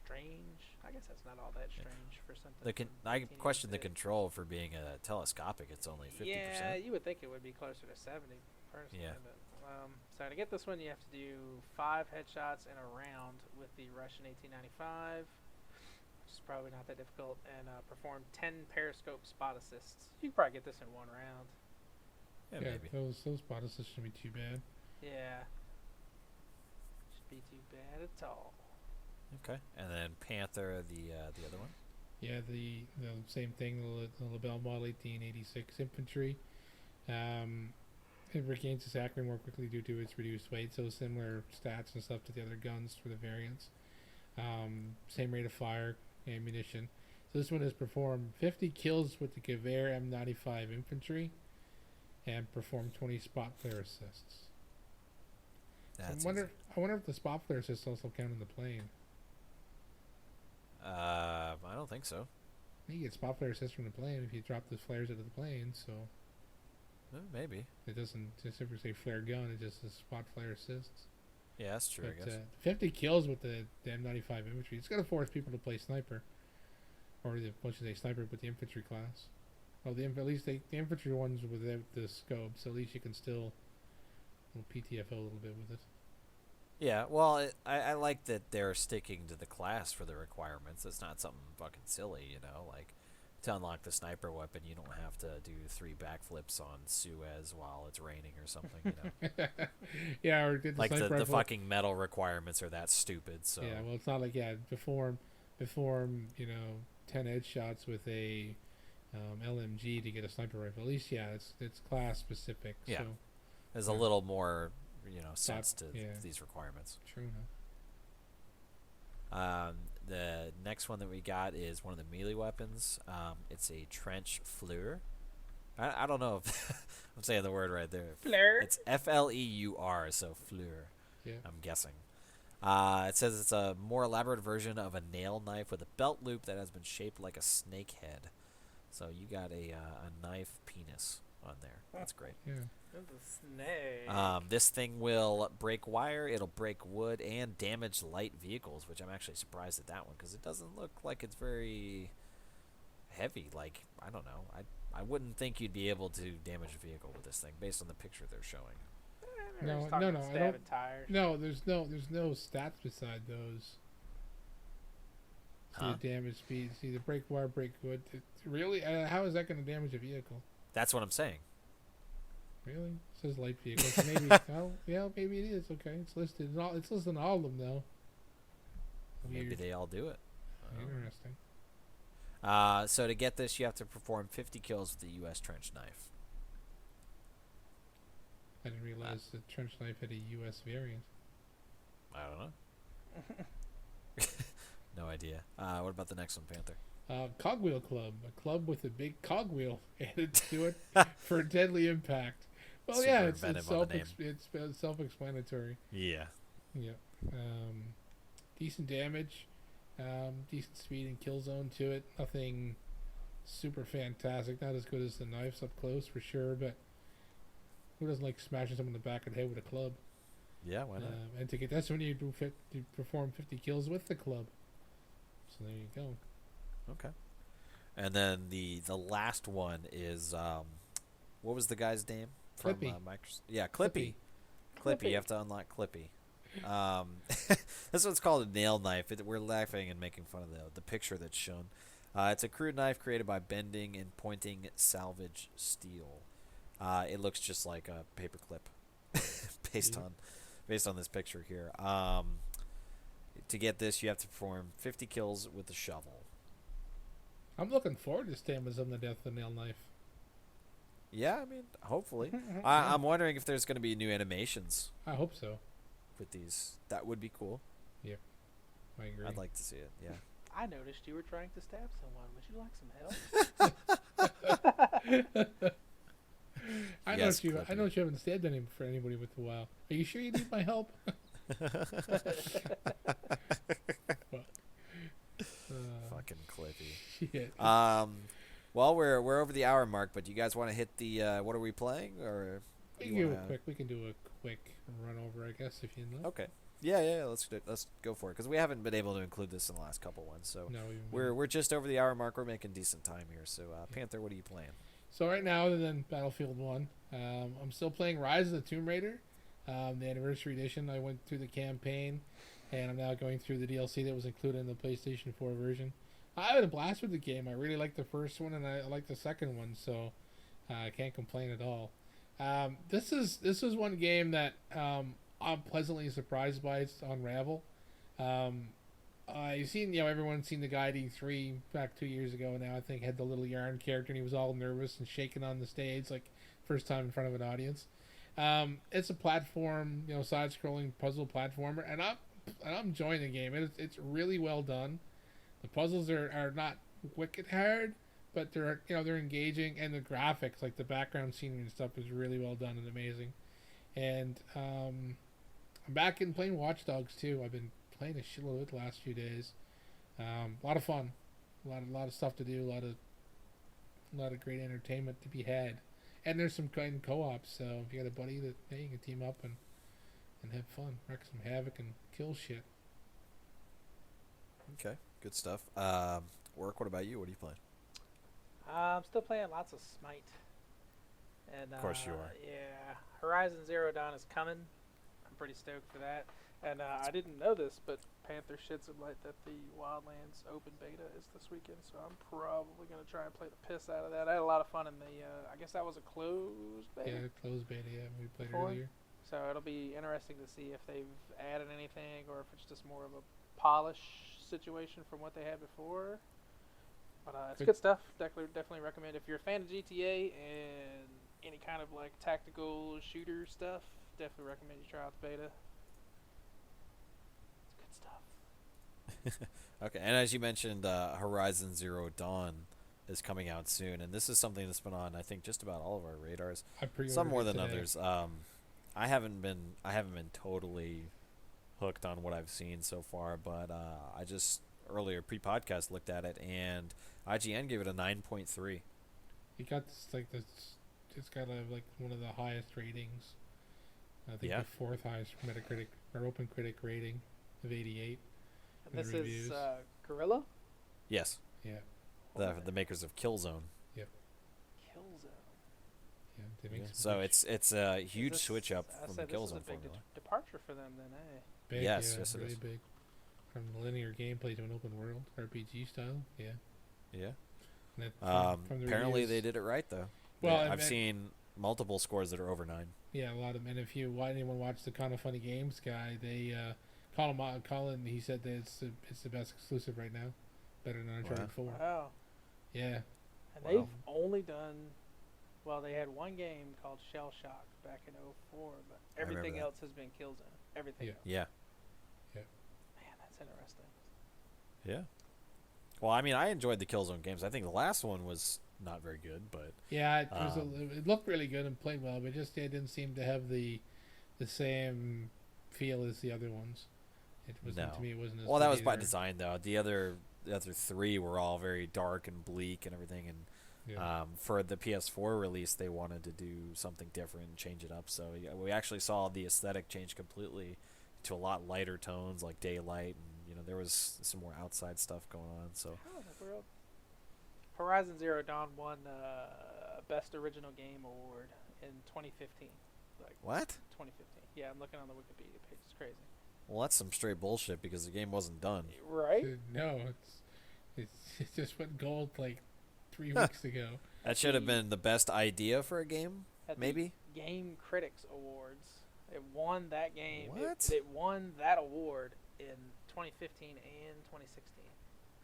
B: strange. I guess that's not all that strange for something.
A: I
B: from
A: question the
B: 1886.
A: control for being a telescopic. It's only 50%.
B: Yeah, you would think it would be closer to 70, personally.
A: Yeah.
B: But, so to get this one, you have to do 5 headshots in a round with the Russian 1895, which is probably not that difficult, and perform 10 periscope spot assists. You can probably get this in one round.
A: Yeah, maybe.
C: those spot assists shouldn't be too bad.
B: Yeah. Should be too bad at all.
A: Okay. And then Panther, the other one.
C: Yeah, the same thing. The LaBelle Model 1886 infantry. It regains its accuracy more quickly due to its reduced weight, so similar stats and stuff to the other guns for the variants. Same rate of fire, ammunition. So this one has performed 50 kills with the Gewehr M95 infantry and performed 20 spot flare assists.
A: That's
C: I wonder if the spot flare assists also count in the plane.
A: I don't think so.
C: You get spot flare assists from the plane if you drop the flares out of the plane, so
A: Maybe.
C: it doesn't specifically say flare gun, it just says spot flare assists.
A: Yeah, that's true,
C: But,
A: I guess.
C: 50 kills with the M95 infantry. It's going to force people to play sniper. Or, what should I say, sniper with the infantry class. Well, at least the infantry ones without the scope, so at least you can still PTFO a little bit with it.
A: Yeah, well, I like that they're sticking to the class for the requirements. It's not something fucking silly, you know? Like, to unlock the sniper weapon, you don't have to do 3 backflips on Suez while it's raining or something, you know?
C: Yeah, or did the
A: Like,
C: sniper
A: the
C: rifle.
A: fucking metal requirements are that stupid, so...
C: Yeah, well, it's not like, perform 10 headshots with a LMG to get a sniper rifle. At least, it's class specific.
A: Yeah.
C: So,
A: There's a little more, sense to
C: yeah.
A: these requirements.
C: true enough.
A: The next one that we got is one of the melee weapons. It's a trench fleur. I don't know if I'm saying the word right there.
B: Fleur.
A: It's Fleur, so fleur.
C: Yeah.
A: I'm guessing. It says it's a more elaborate version of a nail knife with a belt loop that has been shaped like a snake head. So you got a knife penis on there. That's great.
C: Yeah.
B: That's a snake.
A: This thing will break wire, it'll break wood, and damage light vehicles, which I'm actually surprised at that one because it doesn't look like it's very heavy. Like, I don't know. I wouldn't think you'd be able to damage a vehicle with this thing based on the picture they're showing.
B: We're
C: No,
B: just talking
C: no,
B: about
C: I don't-
B: stabbing tires.
C: No, there's no stats beside those. See
A: Huh?
C: the damage speed. See the break wire, break wood. Really? How is that going to damage a vehicle?
A: That's what I'm saying.
C: Really? It says light vehicle. So maybe. Oh, yeah, maybe it is. Okay, it's listed. It's listed in all of them though.
A: Maybe
C: Weird.
A: they all do it. I don't know.
C: Interesting.
A: So to get this, you have to perform 50 kills with the U.S. trench knife.
C: I didn't realize the trench knife had a U.S. variant.
A: I don't know. No idea. What about the next one, Panther?
C: Cogwheel Club, a club with a big cogwheel added to it for deadly impact. Well,
A: Super
C: yeah,
A: inventive on the name.
C: it's self-explanatory.
A: Yeah.
C: Yeah. Decent damage, decent speed and kill zone to it. Nothing super fantastic. Not as good as the knives up close for sure, but who doesn't like smashing someone in the back of the head with a club?
A: Yeah, why not?
C: And to get that's when you perform 50 kills with the club. So there you go.
A: Okay. And then the last one is what was the guy's name from
C: Clippy.
A: Microsoft? Yeah, Clippy. Clippy.
B: Clippy.
A: You have to unlock Clippy. This one's called a nail knife. We're laughing and making fun of the picture that's shown. It's a crude knife created by bending and pointing salvage steel. It looks just like a paperclip, based on this picture here. To get this, you have to perform 50 kills with a shovel.
C: I'm looking forward to staying with some of the death of the nail knife.
A: Yeah, I mean, hopefully. I'm wondering if there's going to be new animations
C: I hope so.
A: with these. That would be cool.
C: I agree.
A: I'd like to see it. Yeah.
B: I noticed you were trying to stab someone. Would you like some help?
C: I
A: Yes,
C: know you. I
A: Clippy.
C: know you haven't stabbed anybody with a while. Are you sure you need my help?
A: Fucking Clippy.
C: Shit.
A: Well, we're over the hour mark, but do you guys want to hit the what are we playing, or
C: We
A: do
C: can,
A: you
C: do a
A: wanna-
C: quick, we can do a quick run over, I guess, if you know.
A: Okay. Yeah. Let's go for it because we haven't been able to include this in the last couple ones. So
C: No,
A: we're just over the hour mark. We're making decent time here. So Panther, what are you playing?
C: So right now, other than Battlefield 1, I'm still playing Rise of the Tomb Raider, the Anniversary Edition. I went through the campaign, and I'm now going through the DLC that was included in the PlayStation 4 version. I had a blast with the game. I really liked the first one, and I liked the second one, so I can't complain at all. This is one game that I'm pleasantly surprised by. It's Unravel. I've seen, everyone's seen the guy at E3 back 2 years ago now. I think had the little yarn character, and he was all nervous and shaking on the stage, like first time in front of an audience. It's a platform, side-scrolling puzzle platformer, and I'm enjoying the game. It's really well done. The puzzles are not wicked hard, but they're engaging, and the graphics, like the background scenery and stuff, is really well done and amazing. And I'm back in playing Watch Dogs too. I've been playing a shitload of it the last few days. A lot of fun, a lot of stuff to do, a lot of great entertainment to be had. And there's some kind of co-ops, so if you got a buddy that you can team up and have fun, wreak some havoc and kill shit.
A: Okay, good stuff. Work. What about you? What are you playing?
B: I'm still playing lots of Smite. And,
A: Of course you are.
B: Yeah, Horizon Zero Dawn is coming. I'm pretty stoked for that. And I didn't know this, but Panther shed some light that the Wildlands open beta is this weekend, so I'm probably going to try and play the piss out of that. I had a lot of fun in the, I guess that was a closed beta.
C: Yeah, closed beta. Yeah, we played
B: Before?
C: earlier.
B: So it'll be interesting to see if they've added anything or if it's just more of a polish situation from what they had before. But it's good stuff. Definitely recommend if you're a fan of GTA and any kind of like tactical shooter stuff. Definitely recommend you try out the beta. It's good stuff.
A: Okay, and as you mentioned, Horizon Zero Dawn is coming out soon, and this is something that's been on, I think, just about all of our radars.
C: I pre-ordered
A: Some more
C: it
A: than
C: today.
A: others. I haven't been totally hooked on what I've seen so far, but I just earlier pre-podcast looked at it, and IGN gave it a 9.3.
C: It got it's got like one of the highest ratings. I think
A: Yeah.
C: the fourth highest Metacritic or OpenCritic rating of 88.
B: And this
C: The reviews.
B: is Gorilla
A: Yes,
C: Yeah,
A: the makers of Killzone.
B: Killzone.
C: yeah. They make some
A: So
C: good
A: it's a
B: Is
A: huge
B: this-
A: switch up
B: I
A: from the
B: said this is a
A: Killzone
B: big
A: formula.
B: departure for them then, eh?
C: big,
A: Yes,
C: yeah,
A: yes, it
C: really
A: is.
C: big. From the linear gameplay to an open world RPG style. Yeah.
A: Yeah.
C: And that from the
A: Apparently
C: reviews-
A: they did it right though.
C: Well,
A: Yeah,
C: and-
A: I've seen multiple scores that are over 9.
C: Yeah, a lot of, and if anyone watched the Kind of Funny Games guy, they Colin. He said that it's the best exclusive right now, better than Uncharted 4.
B: Wow.
C: Yeah,
B: And
A: Wow.
B: they've only done, well, they had one game called Shell Shock back in '04, but
A: remember
B: everything
A: that.
B: else has been Killzone. Everything
C: Yeah.
B: else.
A: Yeah.
B: Man, that's interesting.
A: Yeah. Well, I mean, I enjoyed the Killzone games. I think the last one was not very good, but
C: yeah. It looked really good and played well, but just it didn't seem to have the same feel as the other ones. It wasn't
A: No.
C: to me. It wasn't as
A: well, that
C: good
A: was by
C: either.
A: design though. The other 3 were all very dark and bleak and everything, and
C: Yeah.
A: for the PS4 release, they wanted to do something different and change it up. So yeah, we actually saw the aesthetic change completely to a lot lighter tones, like daylight, and there was some more outside stuff going on. So
B: How in the world? Horizon Zero Dawn won Best Original Game Award in 2015. Like
A: What?
B: 2015. Yeah, I'm looking on the Wikipedia page. It's crazy.
A: Well, that's some straight bullshit because the game wasn't done.
B: Right?
C: No, it just went gold like 3 weeks ago.
A: That should have been the best idea for a game,
B: At
A: maybe?
B: the Game Critics Awards. It won that game.
A: What?
B: It won that award in 2015 and 2016.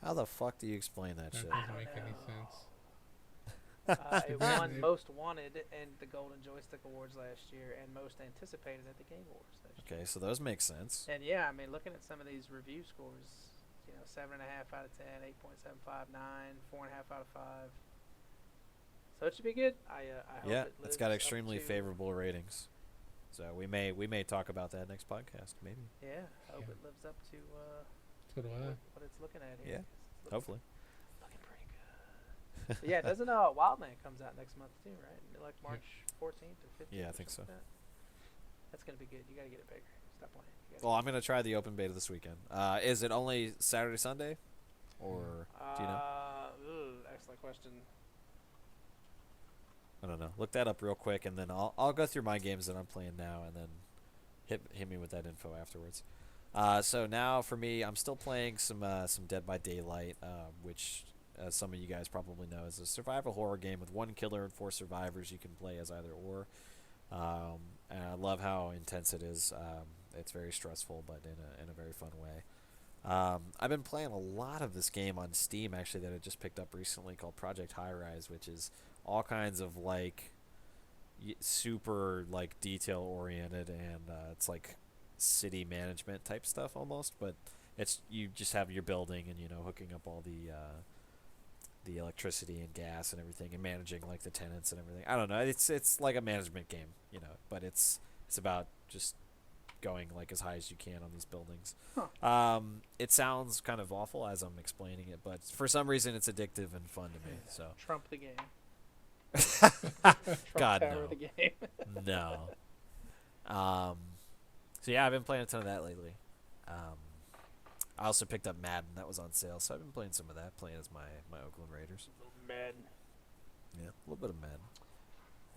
A: How the fuck do you explain that
C: That
A: shit?
C: doesn't make any sense.
B: It won Most Wanted and the Golden Joystick Awards last year, and Most Anticipated at the Game Awards last year.
A: Okay, so those make sense.
B: And yeah, I mean, looking at some of these review scores, 7.5 out of 10, 8.75, 9, 4.5 out of 5. So it should be good. I hope
A: Yeah,
B: it lives
A: it's got
B: up
A: extremely
B: to-
A: favorable ratings. So we may talk about that next podcast, maybe.
B: Yeah, I hope
C: Yeah.
B: it lives up to
C: So do I.
B: what it's looking at here.
A: Yeah,
B: 'cause it's looking-
A: Hopefully.
B: Looking pretty good. Yeah, doesn't Wildland comes out next month too, right? Like March 14th or 15th.
A: Yeah, I
B: or
A: think so.
B: something like that. That's gonna be good. You gotta get it bigger. Stop playing. You gotta
A: Well, I'm gonna try the open beta this weekend. Is it only Saturday, Sunday, or do you know?
B: Excellent question.
A: I don't know. Look that up real quick, and then I'll go through my games that I'm playing now, and then hit me with that info afterwards. So now for me, I'm still playing some Dead by Daylight, which, as some of you guys probably know, is a survival horror game with 1 killer and 4 survivors. You can play as either or. And I love how intense it is. It's very stressful, but in a very fun way. I've been playing a lot of this game on Steam, actually, that I just picked up recently, called Project High Rise, which is all kinds of like super like detail oriented, and it's like city management type stuff almost, but it's you just have your building and hooking up all the electricity and gas and everything, and managing like the tenants and everything. I don't know, it's like a management game, but it's about just going like as high as you can on these buildings. It sounds kind of awful as I'm explaining it, but for some reason it's addictive and fun to me. So
B: Trump the game.
A: God,
B: Tower
A: no.
B: the game.
A: No. So yeah, I've been playing a ton of that lately. I also picked up Madden. That was on sale, so I've been playing some of that, playing as my Oakland Raiders.
B: Madden.
A: Yeah, a little bit of Madden.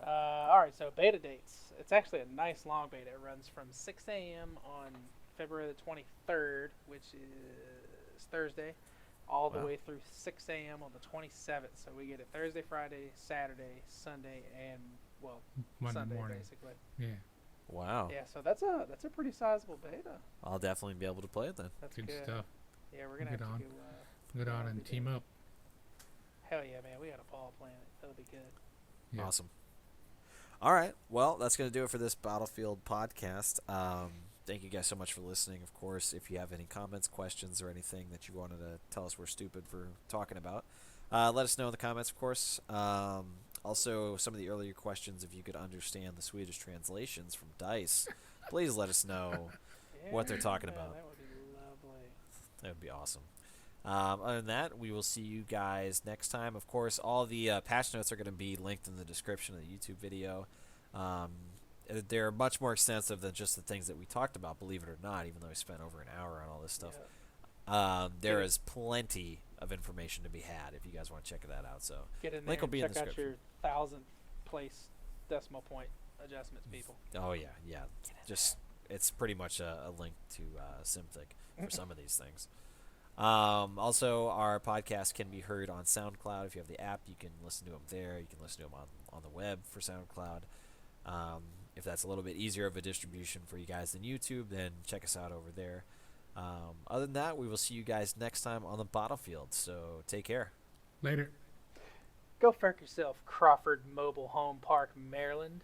B: All right, so beta dates. It's actually a nice long beta. It runs from 6 a.m. on February the 23rd, which is Thursday, all the
A: Wow.
B: way through 6 a.m. on the 27th. So we get it Thursday, Friday, Saturday, Sunday, and
C: Monday
B: Sunday
C: morning.
B: basically.
C: Yeah,
A: Wow.
B: Yeah, so that's a pretty sizable beta.
A: I'll definitely be able to play it then.
B: That's
C: good
B: good.
C: stuff.
B: Yeah, we're gonna
C: Get
B: have
C: on.
B: to go.
C: Get on
B: we
C: and
B: do.
C: team up.
B: Hell yeah, man! We had a ball playing it. That'll be good.
C: Yeah.
A: Awesome. All right. Well, that's going to do it for this Battlefield podcast. Thank you guys so much for listening. Of course, if you have any comments, questions, or anything that you wanted to tell us we're stupid for talking about, let us know in the comments, of course. Also, some of the earlier questions, if you could understand the Swedish translations from DICE, please let us know what they're talking
B: Yeah,
A: about.
B: That would be lovely.
A: That would be awesome. Other than that, we will see you guys next time. Of course, all the patch notes are going to be linked in the description of the YouTube video. They're much more extensive than just the things that we talked about, believe it or not, even though we spent over an hour on all this stuff.
B: Yeah.
A: There is plenty of information to be had if you guys want to check that out. So
B: Get in there
A: link will
B: and
A: be in
B: check
A: the
B: out
A: description.
B: your 1,000th place decimal point adjustments, people.
A: Oh, yeah. Just it's pretty much a link to Symphonic for some of these things. Also, our podcast can be heard on SoundCloud. If you have the app, you can listen to them there. You can listen to them on the web for SoundCloud. If that's a little bit easier of a distribution for you guys than YouTube, then check us out over there. Other than that, we will see you guys next time on the Bottlefield. So take care.
C: Later.
B: Go fuck yourself, Crawford Mobile Home Park, Maryland.